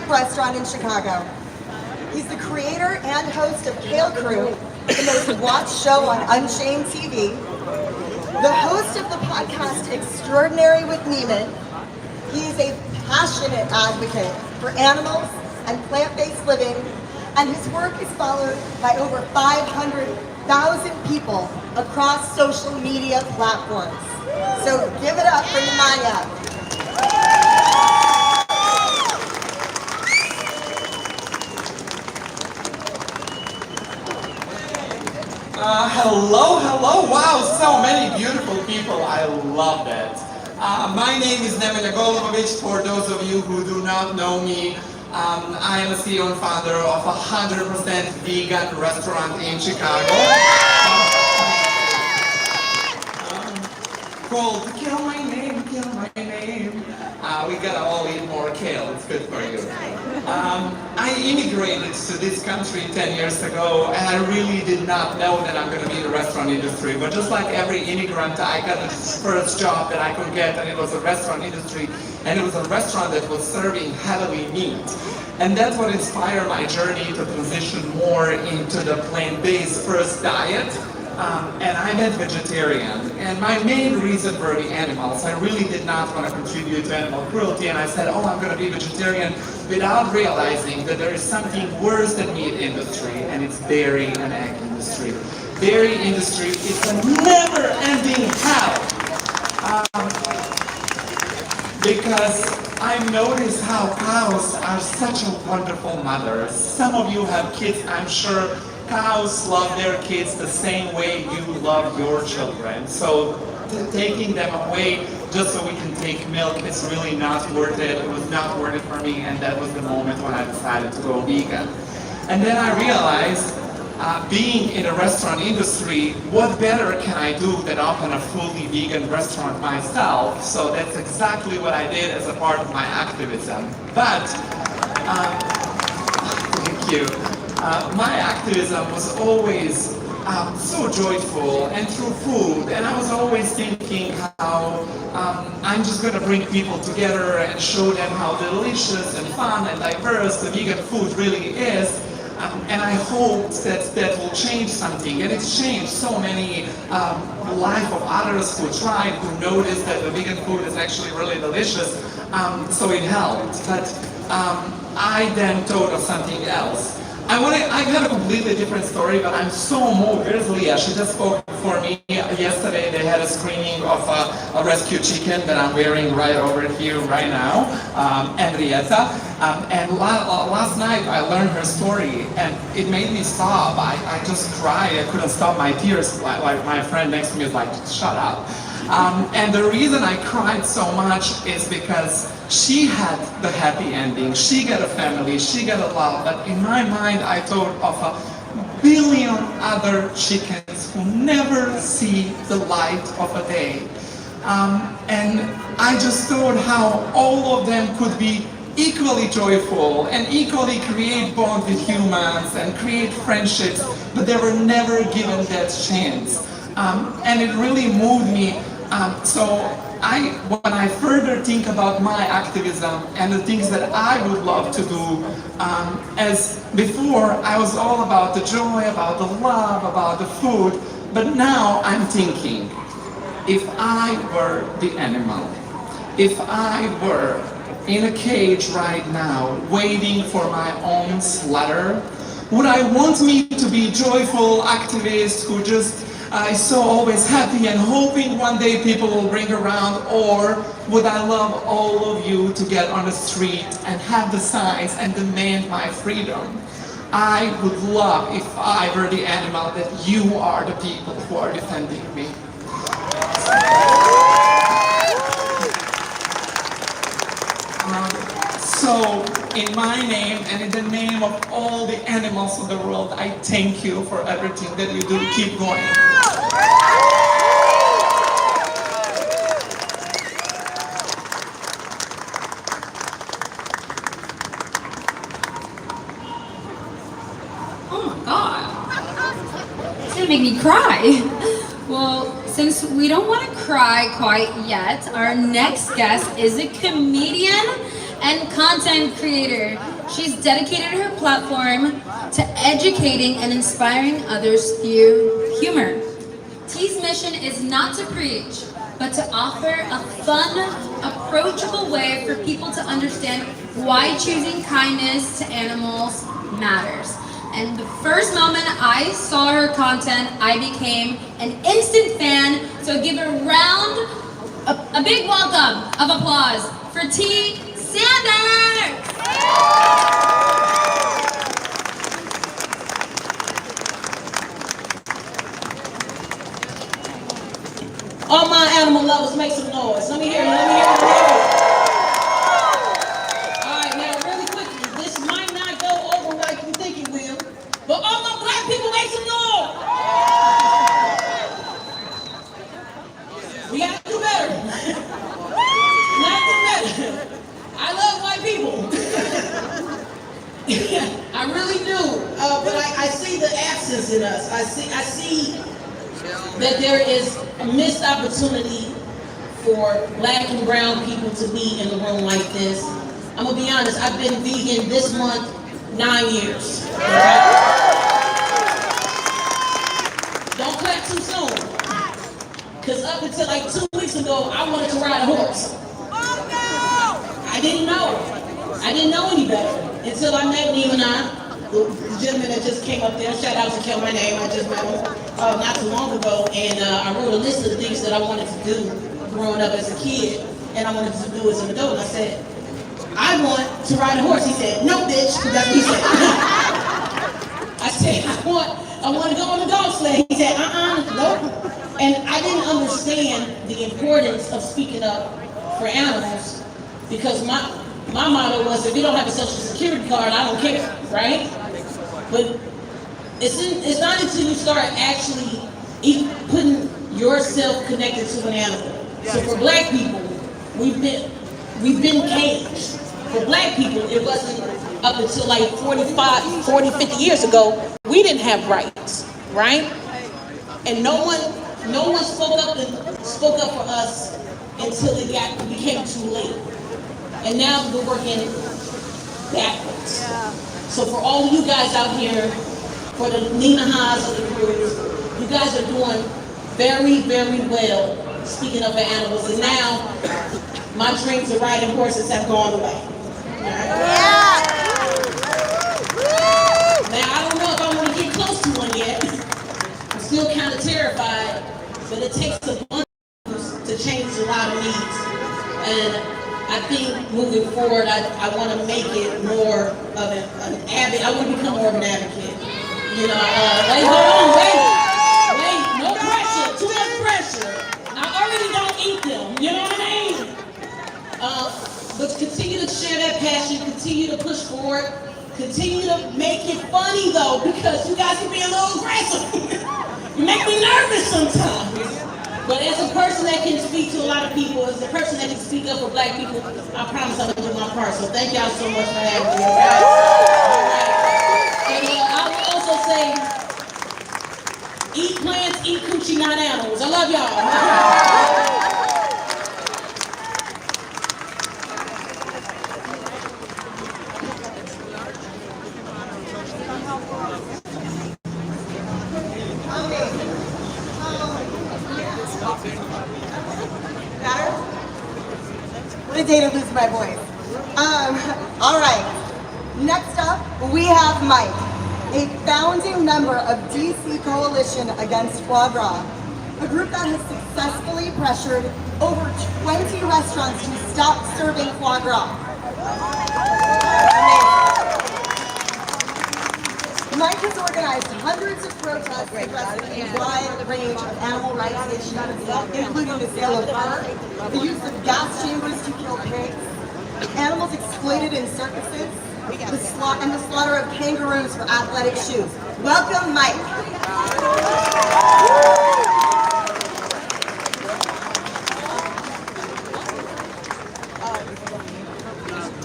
restaurant in Chicago. He's the creator and host of Kale Crew, the most watched show on Unchained TV, the host of the podcast Extraordinary with Neiman. He's a passionate advocate for animals and plant-based living, and his work is followed by over 500,000 people across social media platforms. So give it up for Nemanja. Hello, wow, so many beautiful people, I love that. My name is Nemanja Golubovich, for those of you who do not know me. I am a CEO and founder of a 100% vegan restaurant in Chicago. Called Kill My Name, Kill My Name. We gotta all eat more kale, it's good for you. I immigrated to this country 10 years ago, and I really did not know that I'm gonna be in the restaurant industry. But just like every immigrant, I got the first job that I could get, and it was a restaurant industry. And it was a restaurant that was serving heavily meat. And that's what inspired my journey to transition more into the plant-based first diet. And I'm a vegetarian. And my main reason for the animals, I really did not want to contribute to animal cruelty. And I said, oh, I'm going to be vegetarian, without realizing that there is something worse than meat industry, and it's dairy and egg industry. Dairy industry is a never-ending hell. Because I've noticed how cows are such a wonderful mother. Some of you have kids, I'm sure cows love their kids the same way you love your children. So taking them away just so we can take milk is really not worth it. It was not worth it for me, and that was the moment when I decided to go vegan. And then I realized, being in the restaurant industry, what better can I do than open a fully vegan restaurant myself? So that's exactly what I did as a part of my activism. But, thank you. My activism was always so joyful and through food, and I was always thinking how I'm just going to bring people together and show them how delicious and fun and diverse the vegan food really is. And I hope that will change something, and it's changed so many life of others who tried, who noticed that the vegan food is actually really delicious, so it helped. But I then thought of something else. I got a completely different story, but I'm so moved. Here's Leah, she just spoke for me. Yesterday they had a screening of a rescue chicken that I'm wearing right over here right now, Henrietta. And last night I learned her story and it made me sob. I just cried. I couldn't stop my tears. Like my friend next to me was like, shut up. And the reason I cried so much is because she had the happy ending. She got a family, she got a love, but in my mind I thought of a billion other chickens who never see the light of a day. And I just thought how all of them could be equally joyful and equally create bond with humans and create friendships, but they were never given that chance. And it really moved me. So when I further think about my activism and the things that I would love to do, as before I was all about the joy, about the love, about the food, but now I'm thinking, if I were the animal, if I were in a cage right now, waiting for my own slaughter, would I want me to be joyful activist who just is so always happy and hoping one day people will bring around, or would I love all of you to get on the street and have the signs and demand my freedom? I would love, if I were the animal, that you are the people who are defending me. So, in my name and in the name of all the animals of the world, I thank you for everything that you do. Keep going. Oh my God. It's gonna make me cry. Well, since we don't want to cry quite yet, our next guest is a comedian and content creator. She's dedicated her platform to educating and inspiring others through humor. T's mission is not to preach, but to offer a fun, approachable way for people to understand why choosing kindness to animals matters. And the first moment I saw her content, I became an instant fan. So give a big welcome of applause for T. Sanders! All my animal lovers, make some noise. Let me hear you, let me hear you. All right, now really quickly, this might not go over like you think it will, but all my black people, make some noise. We gotta do better. Not do better. I love white people. I really do, but I see the absence in us. I see that there is a missed opportunity for black and brown people to be in a room like this. I'm gonna be honest, I've been vegan this month 9 years. Don't clap too soon, because up until like 2 weeks ago, I wanted to ride a horse. I didn't know any better until I met Nima, the gentleman that just came up there. Shout out to Kill My Name, I just met him not too long ago, and I wrote a list of the things that I wanted to do growing up as a kid, and I wanted to do as an adult. And I said, I want to ride a horse. He said, no, bitch. That's what he said. I said, I want to go on a dog sled. He said, nope. And I didn't understand the importance of speaking up for animals, because my motto was, if you don't have a social security card, I don't care, right? But it's not until you start actually putting yourself connected to an animal. So for black people, we've been caged. For black people, it wasn't up until like 50 years ago, we didn't have rights, right? And no one spoke up for us until it became too late. And now we're working backwards. So for all of you guys out here, for the Nina Haas of the crew, you guys are doing very, very well speaking up for animals. And now, my dreams of riding horses have gone away. Right? Now, I don't know if I want to get close to one yet. I'm still kind of terrified. but it takes a bunch to change a lot of needs. And I think moving forward, I want to make it more of an advocate. I want to become more of an advocate. You know, wait, no pressure, too much pressure. I already don't eat them, you know what I mean? But continue to share that passion, continue to push forward, continue to make it funny though, because you guys can be a little aggressive. You make me nervous sometimes. But as a person that can speak to a lot of people, as a person that can speak up for Black people, I promise I'm gonna do my part. So thank y'all so much for having me. All right? And I will also say, eat plants, eat coochie, not animals. I love y'all. What a day to lose my voice. All right. Next up, we have Mike, a founding member of DC Coalition Against Foie Gras, a group that has successfully pressured over 20 restaurants to stop serving foie gras. Mike has organized hundreds of protests addressing a wide range of animal rights issues, including the sale of fur, the use of gas chambers to kill pigs, animals exploited in circuses, and the slaughter of kangaroos for athletic shoes. Welcome, Mike.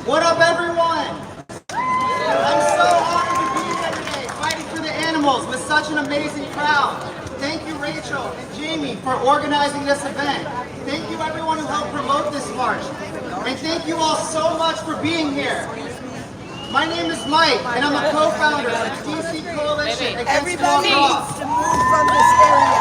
What up, everyone? I'm so honored to be here today, fighting for the animals with such an amazing crowd. Thank you, Rachel and Jamie, for organizing this event. Thank you, everyone who helped promote this march. And thank you all so much for being here. My name is Mike, and I'm a co-founder of the DC Coalition Against Foie Gras. To move from this area.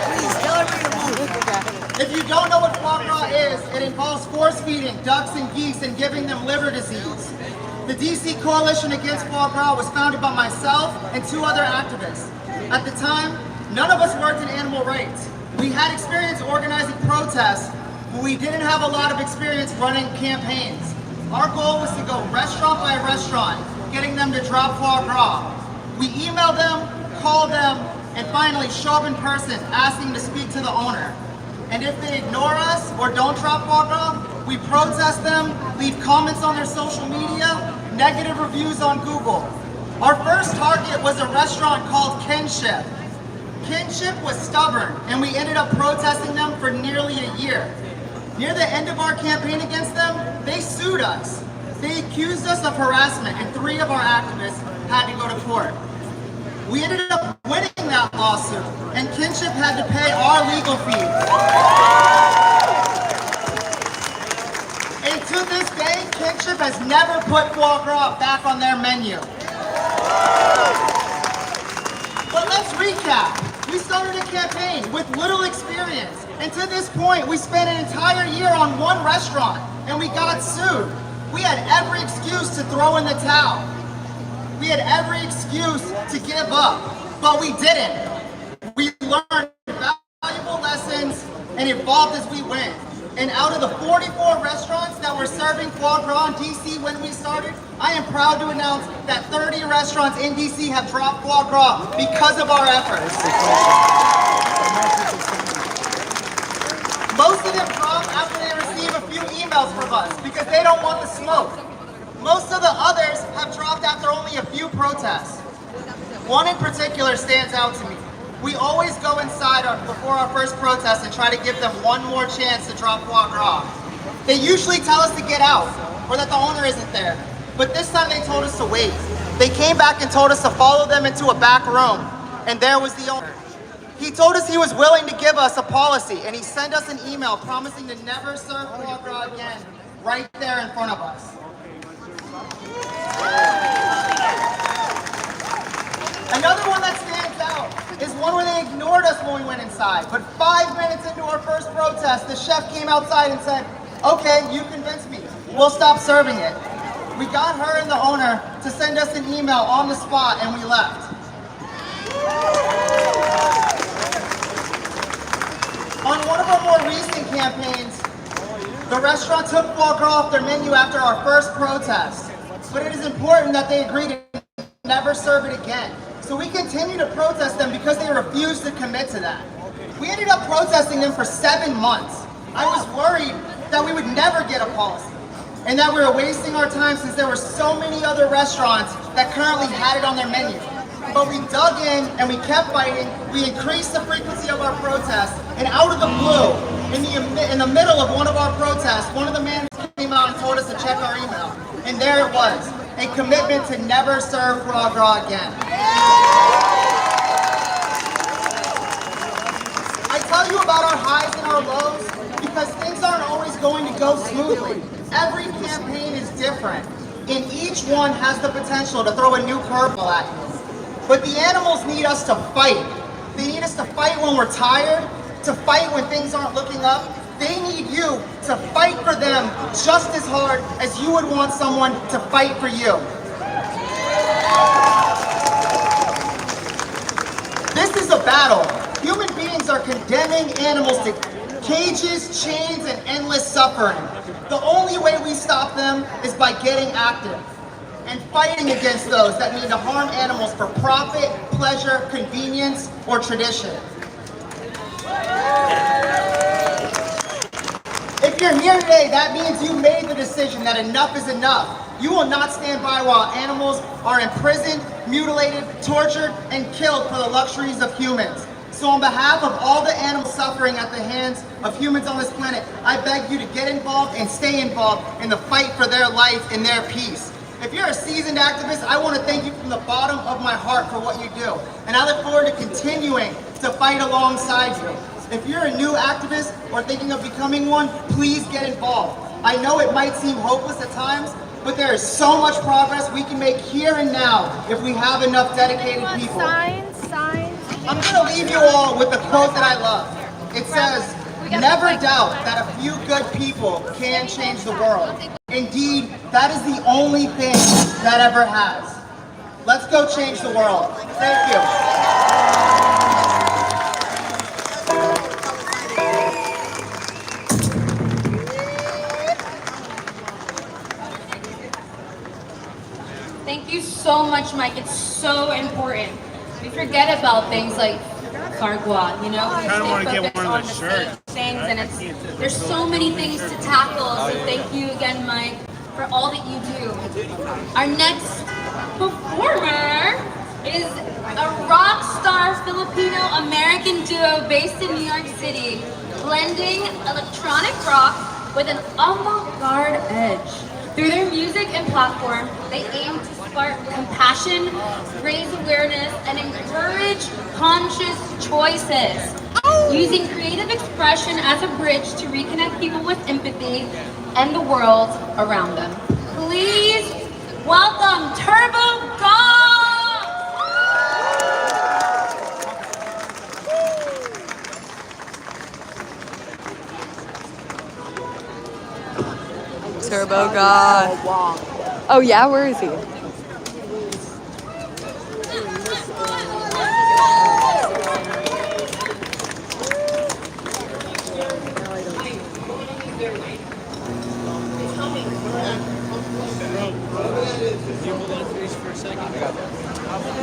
Please tell everybody to move. If you don't know what foie gras is, it involves force-feeding ducks and geese and giving them liver disease. The DC Coalition Against Foie Gras was founded by myself and 2 other activists. At the time, none of us worked in animal rights. We had experience organizing protests, but we didn't have a lot of experience running campaigns. Our goal was to go restaurant by restaurant, getting them to drop foie gras. We emailed them, called them, and finally show up in person, asking to speak to the owner. And if they ignore us or don't drop foie gras, we protest them, leave comments on their social media, negative reviews on Google. Our first target was a restaurant called Kinship. Kinship was stubborn, and we ended up protesting them for nearly a year. Near the end of our campaign against them, they sued us. They accused us of harassment, and 3 of our activists had to go to court. We ended up winning that lawsuit, and Kinship had to pay our legal fees. And to this day, Kinship has never put foie gras back on their menu. But let's recap. We started a campaign with little experience, and to this point, we spent an entire year on 1 restaurant, and we got sued. We had every excuse to throw in the towel. We had every excuse to give up, but we didn't. We learned valuable lessons and evolved as we went. And out of the 44 restaurants that were serving foie gras in DC when we started, I am proud to announce that 30 restaurants in DC have dropped foie gras because of our efforts. Most of them drop after they receive a few emails from us because they don't want the smoke. Most of the others have dropped after only a few protests. One in particular stands out to me. We always go inside before our first protest and try to give them one more chance to drop foie gras. They usually tell us to get out or that the owner isn't there, but this time they told us to wait. They came back and told us to follow them into a back room, and there was the owner. He told us he was willing to give us a policy, and he sent us an email promising to never serve foie gras again right there in front of us. Another one that stands out is one where they ignored us when we went inside. But 5 minutes into our first protest, the chef came outside and said, "Okay, you convinced me. We'll stop serving it." We got her and the owner to send us an email on the spot, and we left. For one of our more recent campaigns, the restaurant took foie gras off their menu after our first protest. But it is important that they agree to never serve it again. So we continue to protest them because they refuse to commit to that. We ended up protesting them for 7 months. I was worried that we would never get a policy and that we were wasting our time since there were so many other restaurants that currently had it on their menu. But we dug in and we kept fighting. We increased the frequency of our protests, and out of the blue, in the middle of one of our protests, one of the managers came out and told us to check our email. And there it was, a commitment to never serve foie gras again. I tell you about our highs and our lows because things aren't always going to go smoothly. Every campaign is different, and each one has the potential to throw a new curveball at you. But the animals need us to fight. They need us to fight when we're tired, to fight when things aren't looking up. They need you to fight for them just as hard as you would want someone to fight for you. This is a battle. Human beings are condemning animals to cages, chains, and endless suffering. The only way we stop them is by getting active and fighting against those that mean to harm animals for profit, pleasure, convenience, or tradition. If you're here today, that means you made the decision that enough is enough. You will not stand by while animals are imprisoned, mutilated, tortured, and killed for the luxuries of humans. So on behalf of all the animals suffering at the hands of humans on this planet, I beg you to get involved and stay involved in the fight for their life and their peace. If you're a seasoned activist, I want to thank you from the bottom of my heart for what you do. And I look forward to continuing to fight alongside you. If you're a new activist or thinking of becoming one, please get involved. I know it might seem hopeless at times, but there is so much progress we can make here and now if we have enough dedicated people. Signs. I'm going to leave you all with a quote that I love. It says, "Never doubt that a few good people can change the world. Indeed, that is the only thing that ever has." Let's go change the world. Thank you. Thank you so much, Mike. It's so important. We forget about things like Gras, you know? We stay focused on the same things, and there's so many things to tackle. So thank you again, Mike, for all that you do. Our next performer is a rock star Filipino-American duo based in New York City, blending electronic rock with an avant-garde edge. Through their music and platform, they aim to spark compassion, raise awareness, and encourage conscious choices, using creative expression as a bridge to reconnect people with empathy and the world around them. Please welcome Turbo Gras! Turbo Gras. Oh yeah, where is he?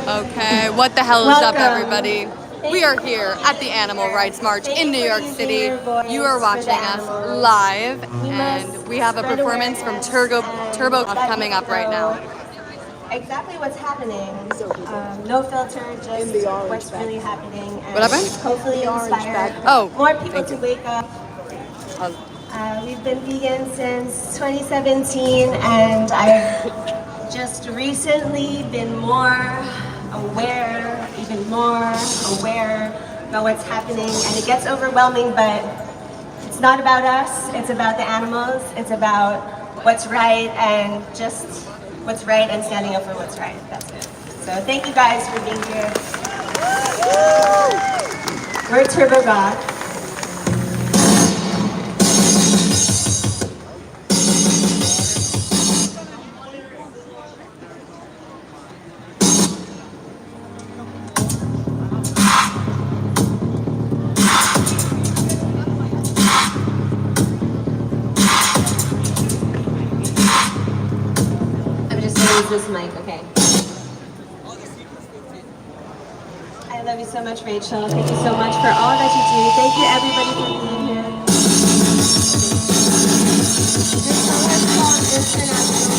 Okay, what the hell is up, everybody? We are here at the Animal Rights March in New York City. You are watching us live, and we have a performance from Turbo coming up right now. Exactly what's happening. No filter, just what's really happening. And What happened? hopefully inspire more people to wake up. We've been vegan since 2017, and I've just recently been more aware about what's happening, and it gets overwhelming, but it's not about us, it's about the animals, it's about what's right and just what's right and standing up for what's right. That's it. So thank you guys for being here. We're Turbo Gras. this mic, okay. I love you so much, Rachel. Thank you so much for all that you do. Thank you, everybody, for being here. This song is called International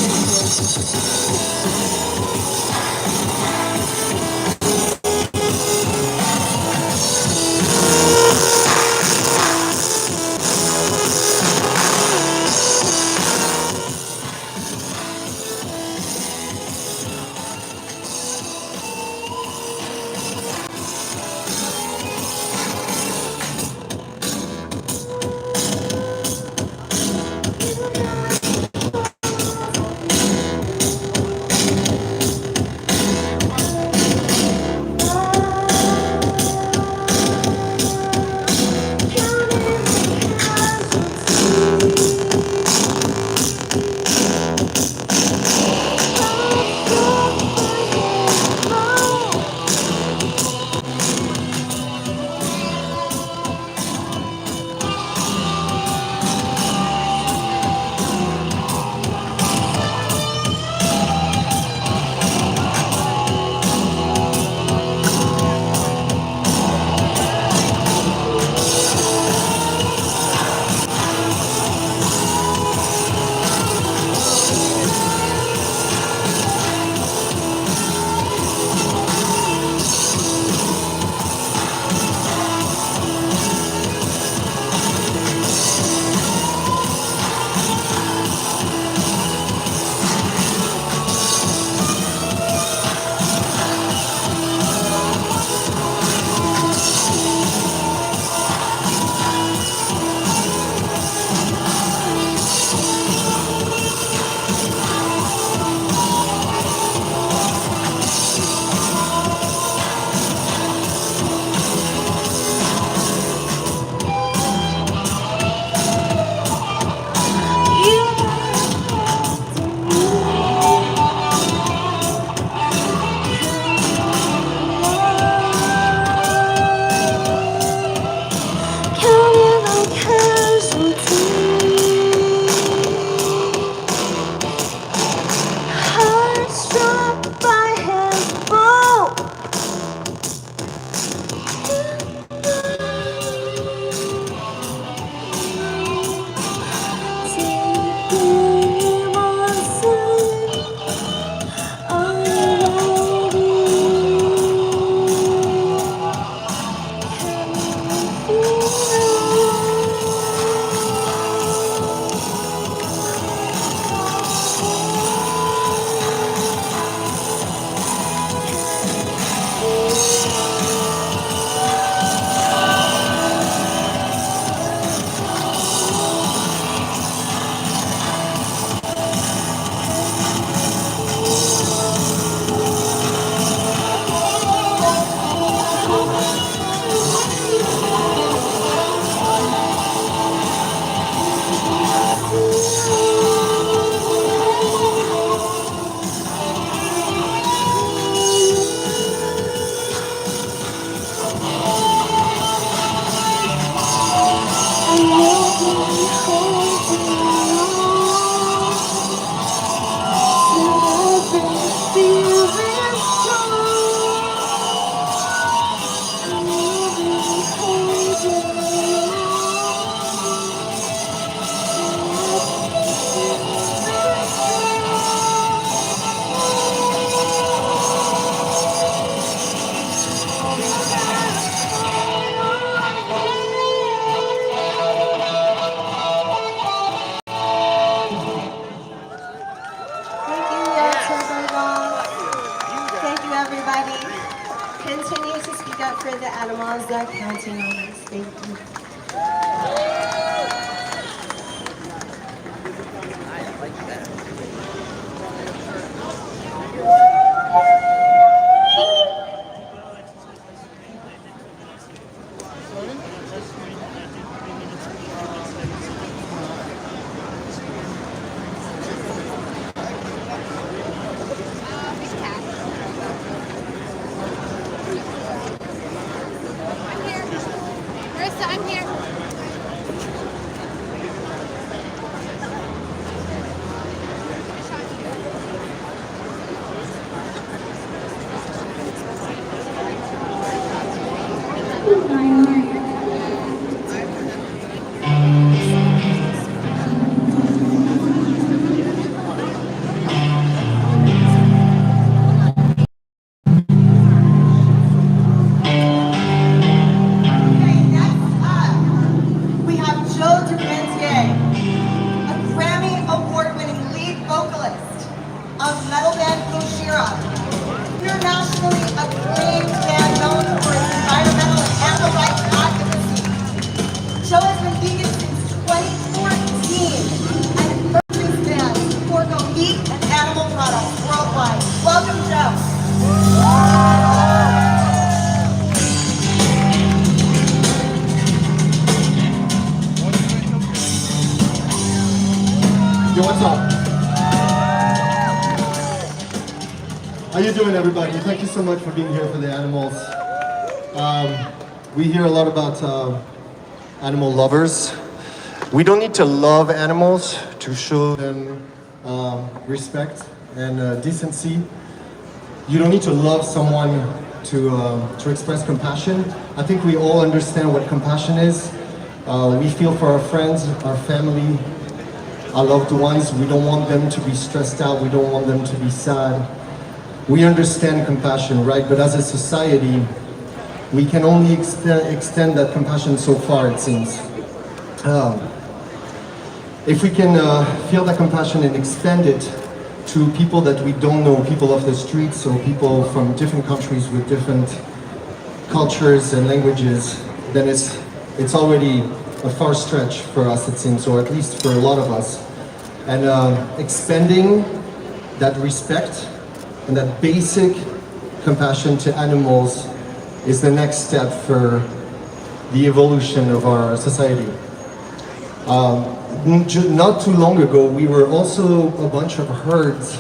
everybody. Continue to speak up for the animals that are counting on us. Thank you. I'm here. We have Joe Duplantier, a Grammy Award-winning lead vocalist of metal band Gojira, internationally acclaimed band known for its environmental and animal rights advocacy. Joe has been vegan since 2014 and urges fans to forego meat and animal products worldwide. Welcome, Joe. Yo, what's up? How you doing, everybody? Thank you so much for being here for the animals. We hear a lot about animal lovers. We don't need to love animals to show them respect and decency. You don't need to love someone to express compassion. I think we all understand what compassion is. We feel for our friends, our family, our loved ones. We don't want them to be stressed out. We don't want them to be sad. We understand compassion, right? But as a society, we can only extend that compassion so far, it seems. If we can feel that compassion and expand it to people that we don't know, people off the streets or people from different countries with different cultures and languages, then it's already a far stretch for us, it seems, or at least for a lot of us. And expanding that respect and that basic compassion to animals is the next step for the evolution of our society. Not too long ago, we were also a bunch of herds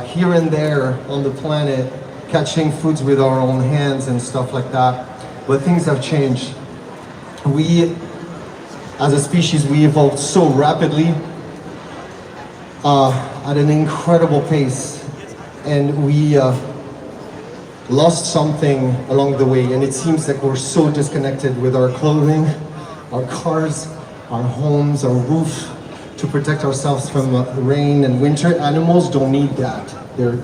here and there on the planet, catching foods with our own hands and stuff like that. But things have changed. We, as a species, we evolved so rapidly at an incredible pace, and we lost something along the way, and it seems like we're so disconnected with our clothing, our cars, our homes, our roof, to protect ourselves from rain and winter. Animals don't need that. They're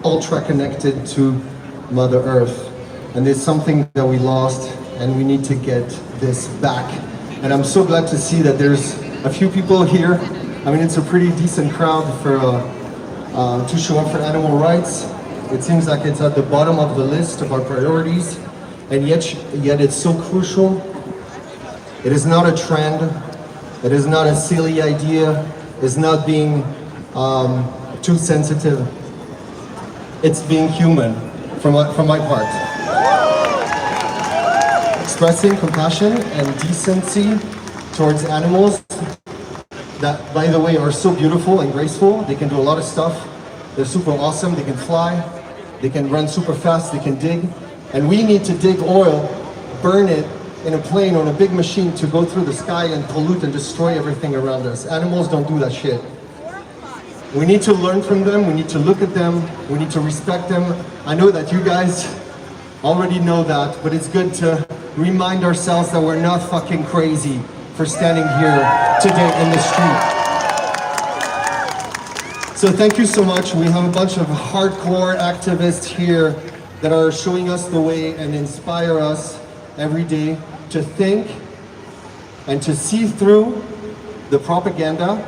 ultra connected to Mother Earth, and it's something that we lost, and we need to get this back. And I'm so glad to see that there's a few people here. I mean, it's a pretty decent crowd for to show up for animal rights. It seems like it's at the bottom of the list of our priorities, and yet it's so crucial. It is not a trend. It is not a silly idea. It's not being too sensitive. It's being human, from my part. Expressing compassion and decency towards animals that, by the way, are so beautiful and graceful. They can do a lot of stuff. They're super awesome. They can fly. They can run super fast. They can dig. And we need to dig oil, burn it in a plane or in a big machine to go through the sky and pollute and destroy everything around us. Animals don't do that shit. We need to learn from them. We need to look at them. We need to respect them. I know that you guys already know that, but it's good to remind ourselves that we're not fucking crazy for standing here today in the street. So thank you so much. We have a bunch of hardcore activists here that are showing us the way and inspire us every day to think and to see through the propaganda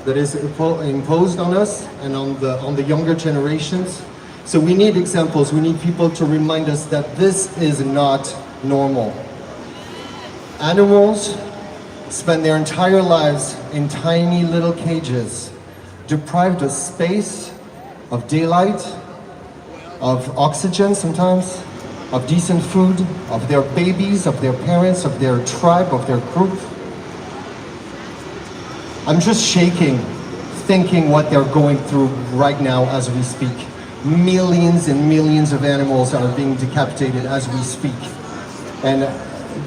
that is imposed on us and on the younger generations. So we need examples. We need people to remind us that this is not normal. Animals spend their entire lives in tiny little cages, deprived of space, of daylight, of oxygen sometimes, of decent food, of their babies, of their parents, of their tribe, of their group. I'm just shaking, thinking what they're going through right now as we speak. Millions and millions of animals are being decapitated as we speak. And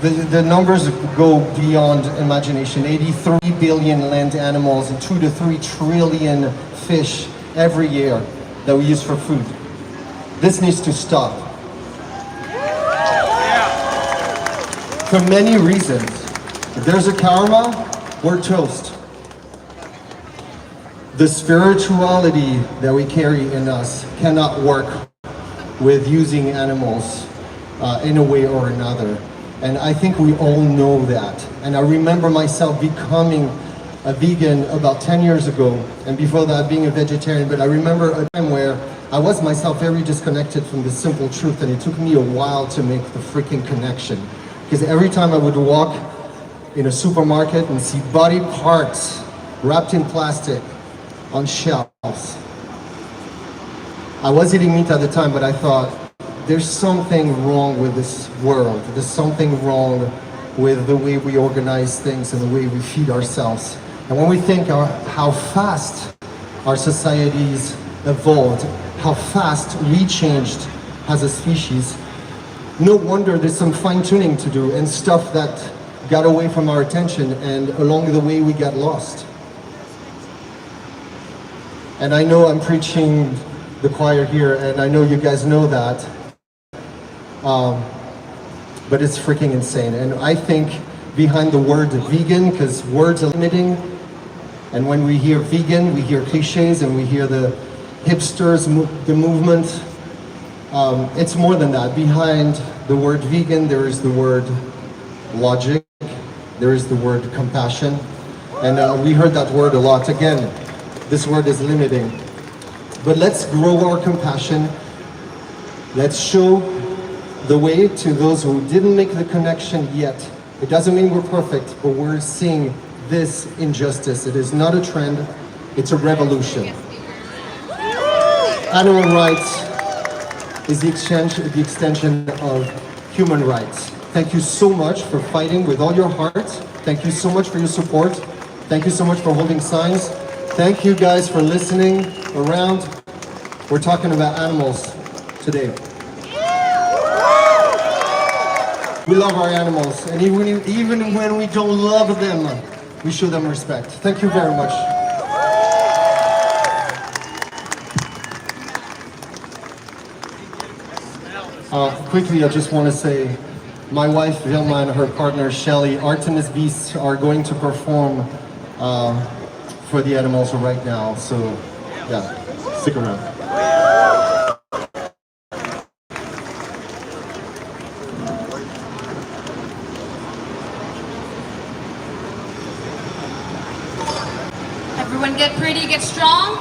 the numbers go beyond imagination. 83 billion land animals and 2 to 3 trillion fish every year that we use for food. This needs to stop. for many reasons. If there's a karma, we're toast. The spirituality that we carry in us cannot work with using animals in a way or another. And I think we all know that. And I remember myself becoming a vegan about 10 years ago, and before that being a vegetarian, but I remember a time where I was myself very disconnected from the simple truth, and it took me a while to make the freaking connection. Because every time I would walk in a supermarket and see body parts wrapped in plastic on shelves, I was eating meat at the time, but I thought, there's something wrong with this world. There's something wrong with the way we organize things and the way we feed ourselves. And when we think how fast our societies evolved, how fast we changed as a species, no wonder there's some fine-tuning to do and stuff that got away from our attention, and along the way we got lost. And I know I'm preaching the choir here, and I know you guys know that. But it's freaking insane. And I think behind the word vegan, because words are limiting, and when we hear vegan, we hear cliches and we hear the hipsters, the movement. It's more than that. Behind the word vegan, there is the word logic, there is the word compassion. And we heard that word a lot. Again, this word is limiting. But let's grow our compassion. Let's show the way to those who didn't make the connection yet. It doesn't mean we're perfect, but we're seeing this injustice. It is not a trend, it's a revolution. Animal rights is the extension of human rights. Thank you so much for fighting with all your heart. Thank you so much for your support. Thank you so much for holding signs. Thank you guys for listening around. We're talking about animals today. We love our animals, and even when we don't love them, we show them respect. Thank you very much. Quickly, I just want to say, my wife Vilma and her partner Shelly, Artemis Beasts, are going to perform for the animals right now. So, yeah, stick around. Everyone get pretty, get strong.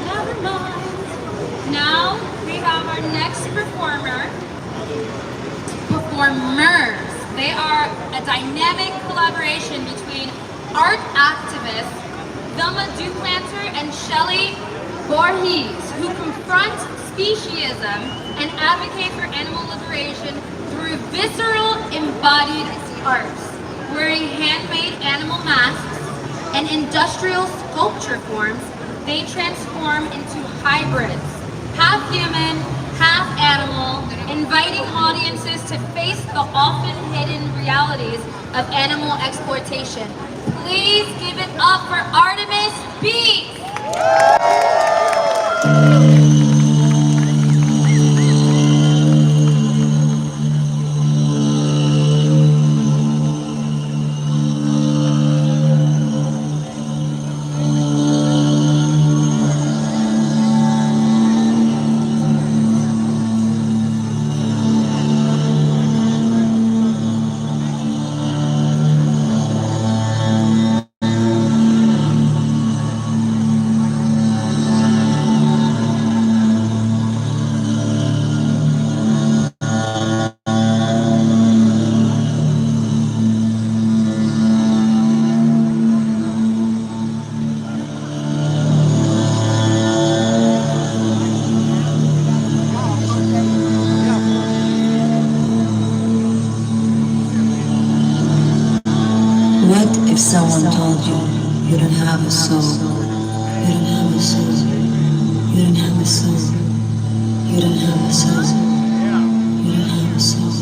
Never mind. Now we have our next performers. They are a dynamic collaboration between art activist Vilma Duplanter and Shelley Voorhees, who confront speciesism and advocate for animal liberation through visceral embodied arts. Wearing handmade animal masks and industrial sculpture forms, they transform into hybrids, half human, half animal, inviting audiences to face the often hidden realities of animal exploitation. Please give it up for Artemis Beasts! If someone told you you don't have a soul, you don't have a soul, you don't have a soul, you don't have a soul, you don't have a soul.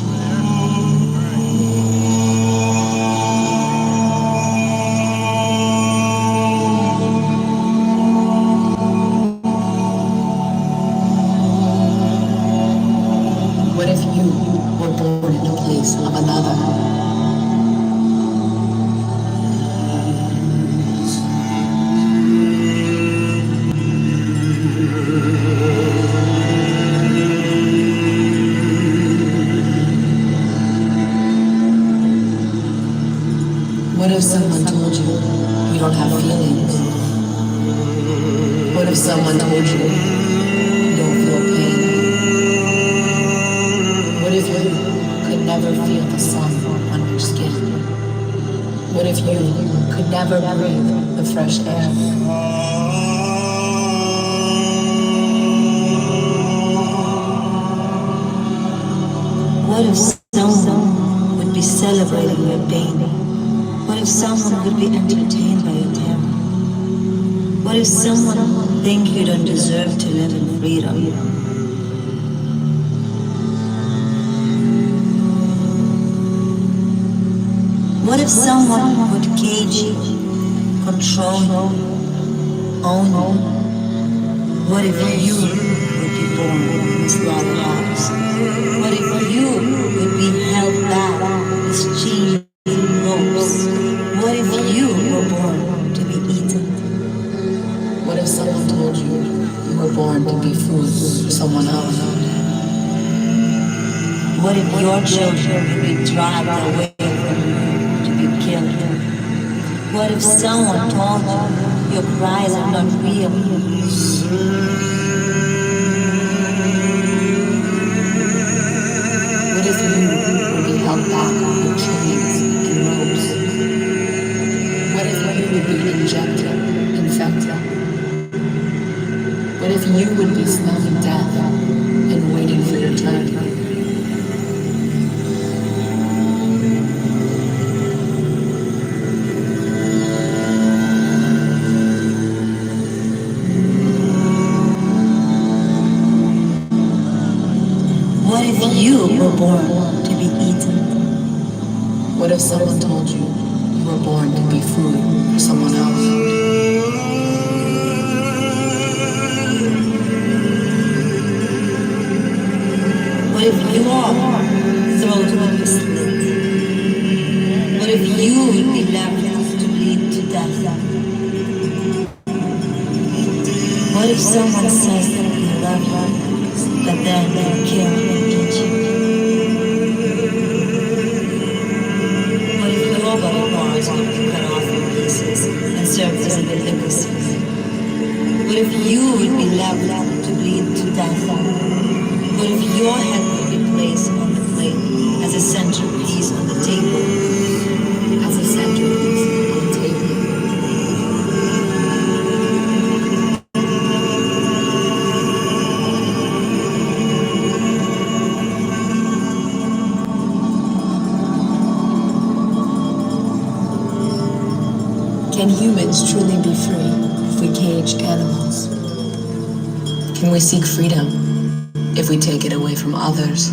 What if place of another. What if someone told you you don't have feelings? What if someone told you you don't feel pain? What if you could never feel the sun on your skin? What if you could never breathe the fresh air? What if someone would be celebrating your pain? What if someone would be entertained by your terror? What if someone think you don't deserve to live in freedom? What if someone would cage you, control you, own you? What if you would be born in a slaughterhouse? What if you would be held back with chains and ropes? What if you were born to be eaten? What if someone told you you were born to be food for someone else? What if your children would be dragged away from you to be killed? What if someone told you your cries are not real? What if you would be held back with chains and ropes? What if you would be injected, infected? What if you would be smelling death and waiting for your turn? What if you were born to be eaten? What if someone told you you were born to be food for someone else? What if your throat would be slit? What if you would be left to bleed to death? What if someone says that they love you, but then they kill and eat you? What if your body parts would be cut off in pieces and served as a delicacy? What if you would be left to bleed to death? What if your head would be placed on the plate as a centerpiece on the table? As a centerpiece on the table. Can humans truly be free if we cage animals? Can we seek freedom if we take it away from others?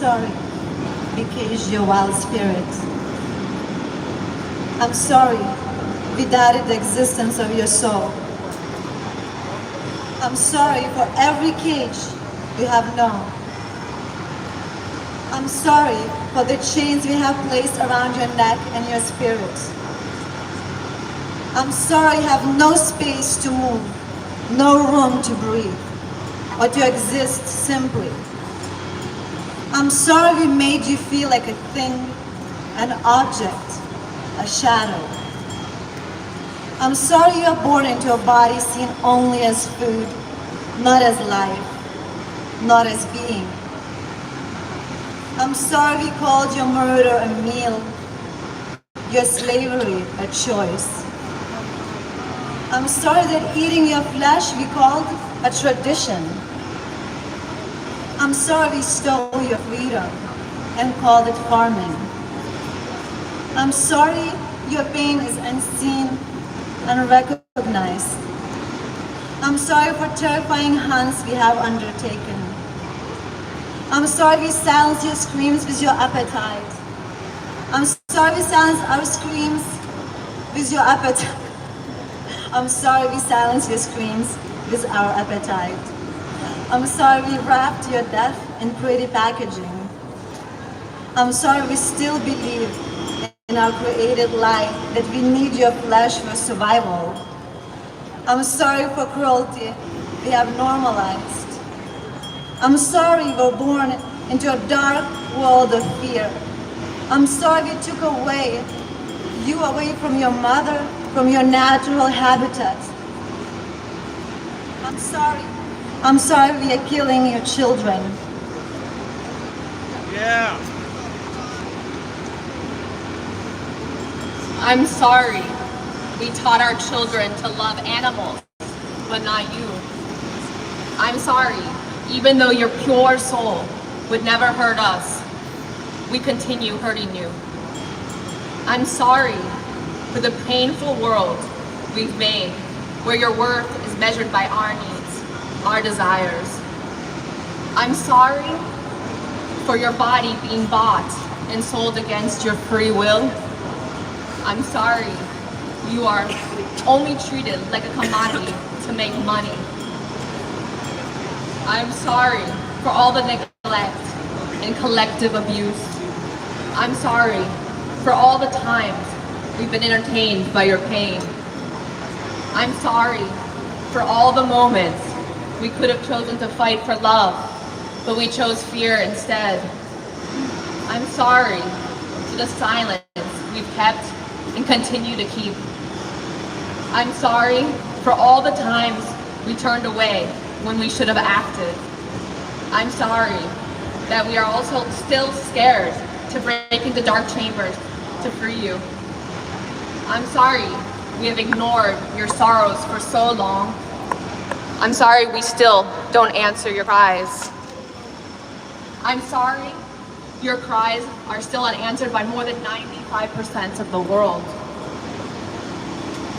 sorry we caged your wild spirit. I'm sorry we doubted the existence of your soul. I'm sorry for every cage you have known. I'm sorry for the chains we have placed around your neck and your spirit. I'm sorry you have no space to move, no room to breathe, or to exist simply. I'm sorry we made you feel like a thing, an object, a shadow. I'm sorry you are born into a body seen only as food, not as life, not as being. I'm sorry we called your murder a meal, your slavery a choice. I'm sorry that eating your flesh we called a tradition. I'm sorry we stole your freedom and called it farming. I'm sorry your pain is unseen, unrecognized. I'm sorry for terrifying hunts we have undertaken. I'm sorry we silence your screams with your appetite. I'm sorry we silence our screams with your appetite. I'm sorry we silence your screams with our appetite. I'm sorry we wrapped your death in pretty packaging. I'm sorry we still believe in our created life that we need your flesh for survival. I'm sorry for cruelty we have normalized. I'm sorry we were born into a dark world of fear. I'm sorry we took you away from your mother, from your natural habitat. I'm sorry. I'm sorry we are killing your children. Yeah. I'm sorry we taught our children to love animals, but not you. I'm sorry, even though your pure soul would never hurt us, we continue hurting you. I'm sorry for the painful world we've made, where your worth is measured by our needs, our desires. I'm sorry for your body being bought and sold against your free will. I'm sorry you are only treated like a commodity to make money. I'm sorry for all the neglect and collective abuse. I'm sorry for all the times we've been entertained by your pain. I'm sorry for all the moments we could have chosen to fight for love, but we chose fear instead. I'm sorry for the silence we've kept and continue to keep. I'm sorry for all the times we turned away when we should have acted. I'm sorry that we are also still scared to break into dark chambers to free you. I'm sorry we have ignored your sorrows for so long. I'm sorry we still don't answer your cries. I'm sorry your cries are still unanswered by more than 95% of the world.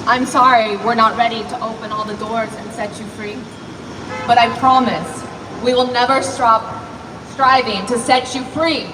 I'm sorry we're not ready to open all the doors and set you free, but I promise we will never stop striving to set you free.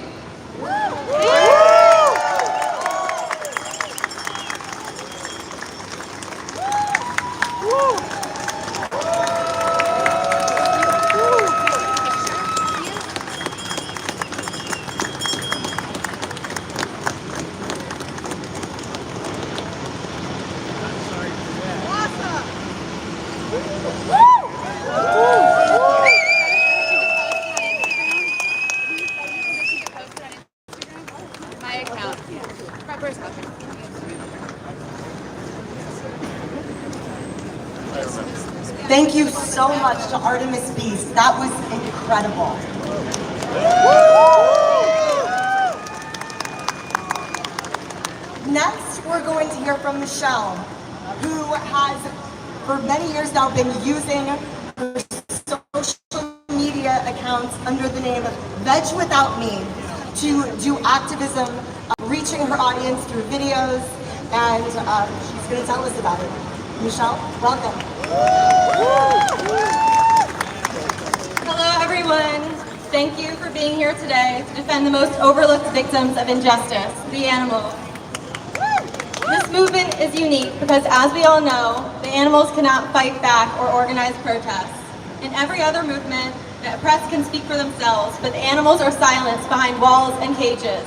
Thank you so much to Artemis Beast. That was incredible. Next, we're going to hear from Michelle, who has, for many years now, been using her social media accounts under the name Veg Without Me to do activism, reaching her audience through videos, and she's going to tell us about it. Michelle, welcome. Hello, everyone. Thank you for being here today to defend the most overlooked victims of injustice, the animals. This movement is unique because, as we all know, the animals cannot fight back or organize protests. In every other movement, the oppressed can speak for themselves, but the animals are silenced behind walls and cages.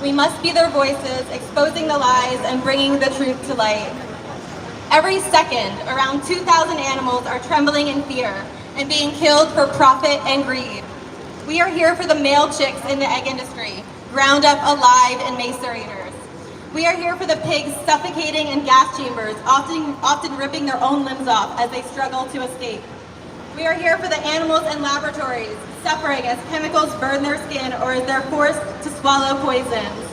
We must be their voices, exposing the lies and bringing the truth to light. Every second, around 2,000 animals are trembling in fear and being killed for profit and greed. We are here for the male chicks in the egg industry, ground up alive in macerators. We are here for the pigs suffocating in gas chambers, often ripping their own limbs off as they struggle to escape. We are here for the animals in laboratories, suffering as chemicals burn their skin or as they're forced to swallow poisons.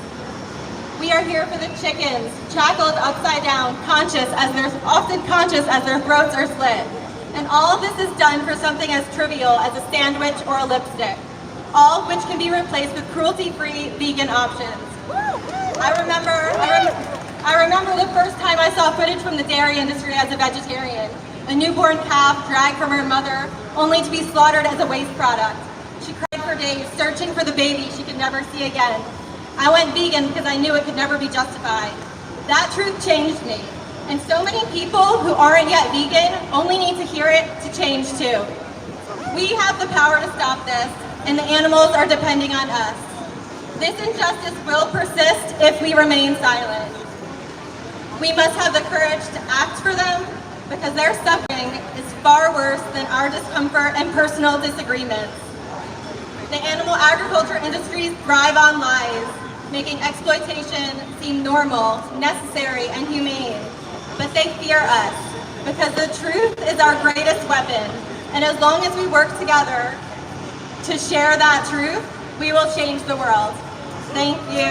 We are here for the chickens, shackled upside down, often conscious as their throats are slit. And all of this is done for something as trivial as a sandwich or a lipstick, all of which can be replaced with cruelty-free vegan options. I remember the first time I saw footage from the dairy industry as a vegetarian. A newborn calf dragged from her mother, only to be slaughtered as a waste product. She cried for days, searching for the baby she could never see again. I went vegan because I knew it could never be justified. That truth changed me. And so many people who aren't yet vegan only need to hear it to change too. We have the power to stop this, and the animals are depending on us. This injustice will persist if we remain silent. We must have the courage to act for them, because their suffering is far worse than our discomfort and personal disagreements. The animal agriculture industries thrive on lies, making exploitation seem normal, necessary, and humane. But they fear us, because the truth is our greatest weapon, and as long as we work together to share that truth, we will change the world. Thank you.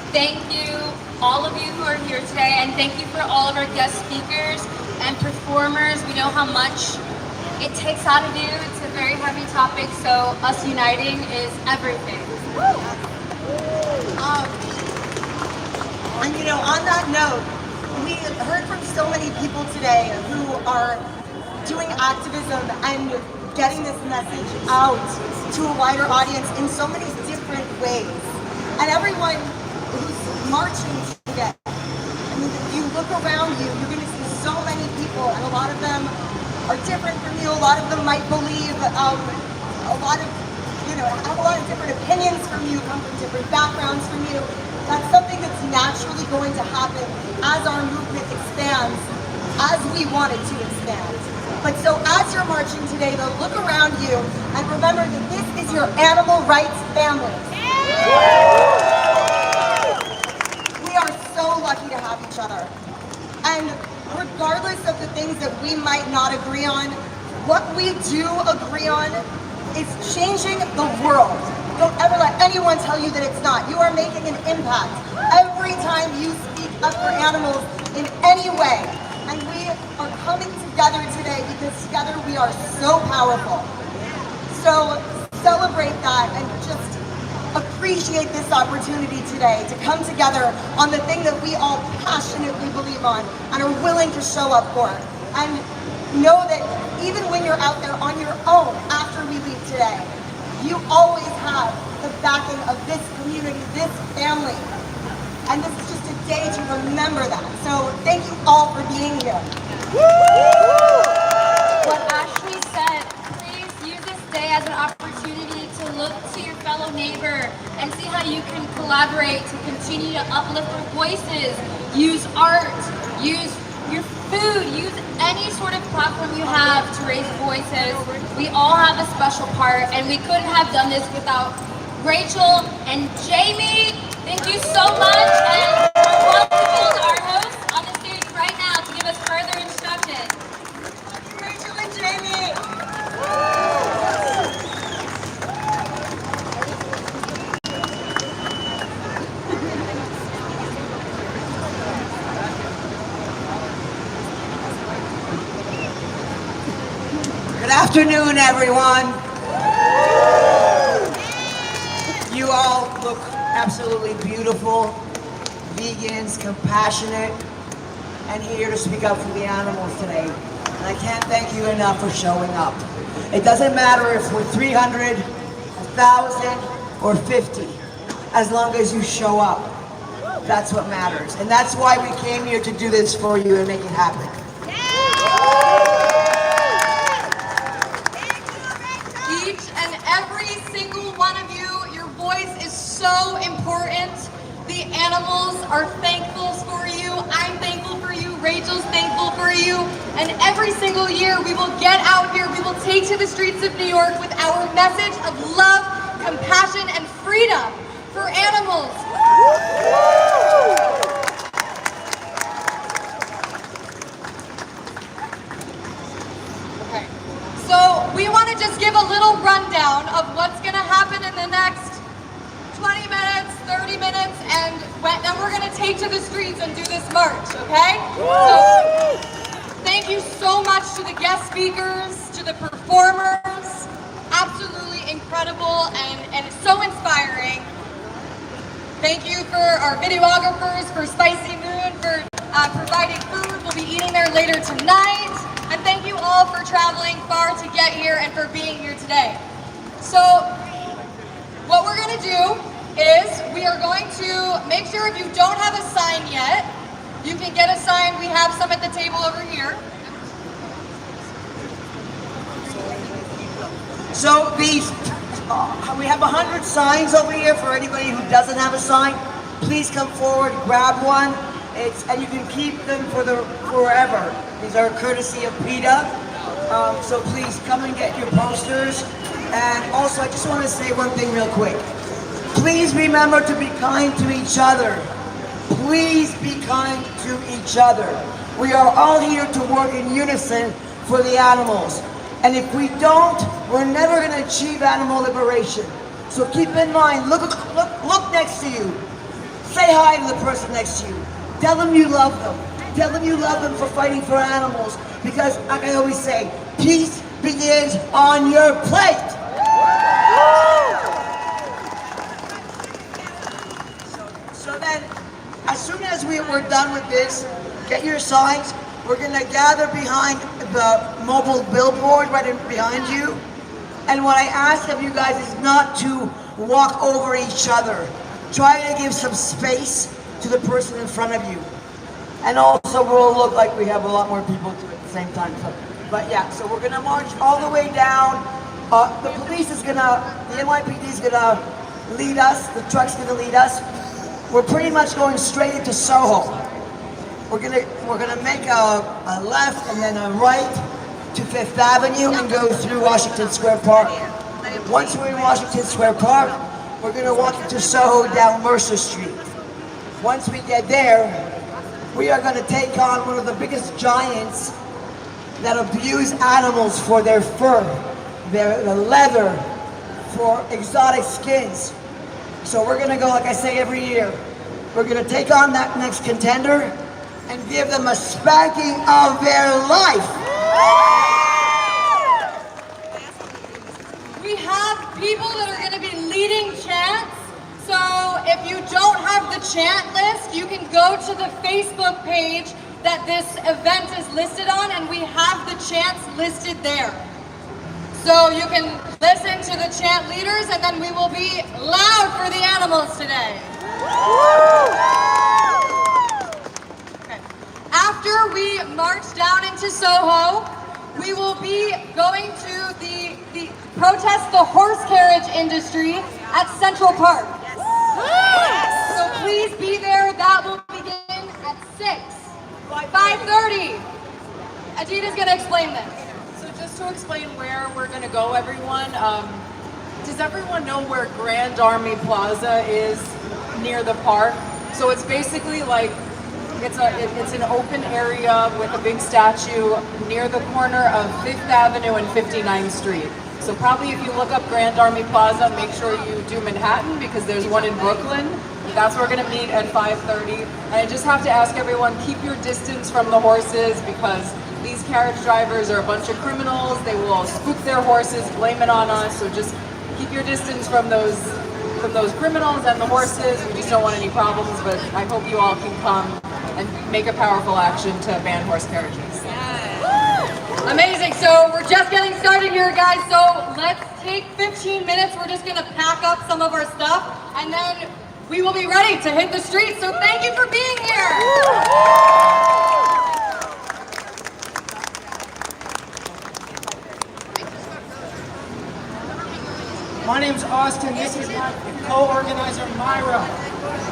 Thank you, all of you who are here today, and thank you for all of our guest speakers and performers. We know how much it takes out of you. It's a very heavy topic, so us uniting is everything. And you know, on that note, we heard from so many people today who are doing activism and getting this message out to a wider audience in so many different ways. And everyone who's marching today, I mean, if you look around you, you're going to see so many people, and a lot of them are different from you. A lot of them might believe have a lot of different opinions from you, come from different backgrounds from you. That's something that's naturally going to happen as our movement expands, as we want it to expand. But so as you're marching today, though, look around you and remember that this is your animal rights family. We are so lucky to have each other. And regardless of the things that we might not agree on, what we do agree on is changing the world. Don't ever let anyone tell you that it's not. You are making an impact every time you speak up for animals in any way. And we are coming together today because together we are so powerful. So celebrate that and just appreciate this opportunity today to come together on the thing that we all passionately believe on and are willing to show up for. And know that even when you're out there on your own after we leave today, you always have the backing of this community, this family. And this is just a day to remember that. So thank you all for being here. What Ashley said, please use this day as an opportunity to look to your fellow neighbor and see how you can collaborate to continue to uplift their voices. Use art, use your food, use any sort of platform you have to raise voices. We all have a special part, and we couldn't have done this without Rachel and Jamie. Thank you so much, and we're welcoming our hosts on the stage right now to give us further instructions. Rachel and Jamie. Good afternoon, everyone. You all look absolutely beautiful. vegans, compassionate, and here to speak up for the animals today. And I can't thank you enough for showing up. It doesn't matter if we're 300, 1,000, or 50, as long as you show up. That's what matters. And that's why we came here to do this for you and make it happen. Each and every single one of you, your voice is so important. The animals are thankful for you. I'm thankful for you. Rachel's thankful for you. And every single year we will get out here, we will take to the streets of New York with our message of love, compassion, and freedom for animals. Okay, so we want to just give a little rundown of what's going to happen in the next 20 minutes, 30 minutes, and then we're going to take to the streets and do this march, okay? So, thank you so much to the guest speakers, to the performers. Absolutely incredible and so inspiring. Thank you for our videographers, for Spicy Moon, for providing food. We'll be eating there later tonight. And thank you all for traveling far to get here and for being here today. So, what we're going to do is we are going to make sure if you don't have a sign yet, you can get a sign. We have some at the table over here. So these, we have 100 signs over here for anybody who doesn't have a sign. Please come forward, grab one, and you can keep them for forever. These are courtesy of PETA. So please come and get your posters. And also, I just want to say one thing real quick. Please remember to be kind to each other. Please be kind to each other. We are all here to work in unison for the animals. And if we don't, we're never going to achieve animal liberation. So keep in mind, look next to you. Say hi to the person next to you. Tell them you love them. Tell them you love them for fighting for animals. Because, like I always say, peace begins on your plate. So then, as soon as we're done with this, get your signs. We're going to gather behind the mobile billboard right behind you. And what I ask of you guys is not to walk over each other. Try to give some space to the person in front of you. And also we'll look like we have a lot more people to at the same time. But yeah, so we're going to march all the way down. The police is going to, the NYPD is going to lead us. The truck's going to lead us. We're pretty much going straight into Soho. We're gonna make a left and then a right to Fifth Avenue and go through Washington Square Park. Once we're in Washington Square Park, we're gonna walk into Soho down Mercer Street. Once we get there, we are gonna take on one of the biggest giants that abuse animals for their fur, their leather, for exotic skins. So we're gonna go, like I say every year, we're gonna take on that next contender and give them a spanking of their life. We have people that are going to be leading chants. So if you don't have the chant list, you can go to the Facebook page that this event is listed on, and we have the chants listed there. So you can listen to the chant leaders, and then we will be loud for the animals today. After we march down into Soho, we will be going to protest the horse carriage industry at Central Park. So please be there. That will begin at 5:30. Ajita's going to explain this. So just to explain where we're going to go, everyone, does everyone know where Grand Army Plaza is near the park? So it's basically like, it's an open area with a big statue near the corner of 5th Avenue and 59th Street. So probably if you look up Grand Army Plaza, make sure you do Manhattan because there's one in Brooklyn. That's where we're going to meet at 5:30. And I just have to ask everyone, keep your distance from the horses because these carriage drivers are a bunch of criminals. They will spook their horses, blame it on us. So just keep your distance from those from those criminals and the horses. We just don't want any problems, but I hope you all can come and make a powerful action to ban horse carriages. Amazing. So we're just getting started here, guys. So let's take 15 minutes. We're just going to pack up some of our stuff, and then we will be ready to hit the streets. So thank you for being here. My name's Austin. This is my co-organizer, Myra.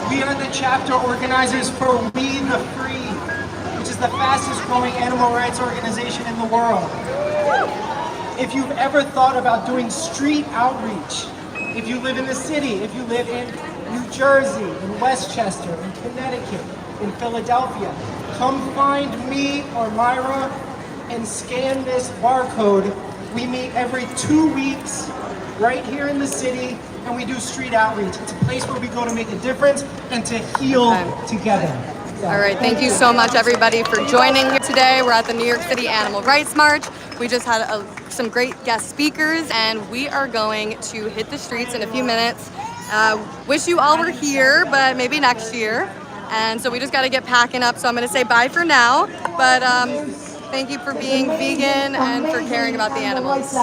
We are the chapter organizers for We the Free, which is the fastest growing animal rights organization in the world. If you've ever thought about doing street outreach, if you live in the city, if you live in New Jersey, in Westchester, in Connecticut, in Philadelphia, come find me or Myra and scan this barcode. We meet every 2 weeks right here in the city, and we do street outreach. It's a place where we go to make a difference and to heal together. All right, thank you so much, everybody, for joining here today. We're at the New York City Animal Rights March. We just had some great guest speakers, and we are going to hit the streets in a few minutes. Wish you all were here, but maybe next year. And so we just got to get packing up, so I'm going to say bye for now. But thank you for being vegan and for caring about the animals.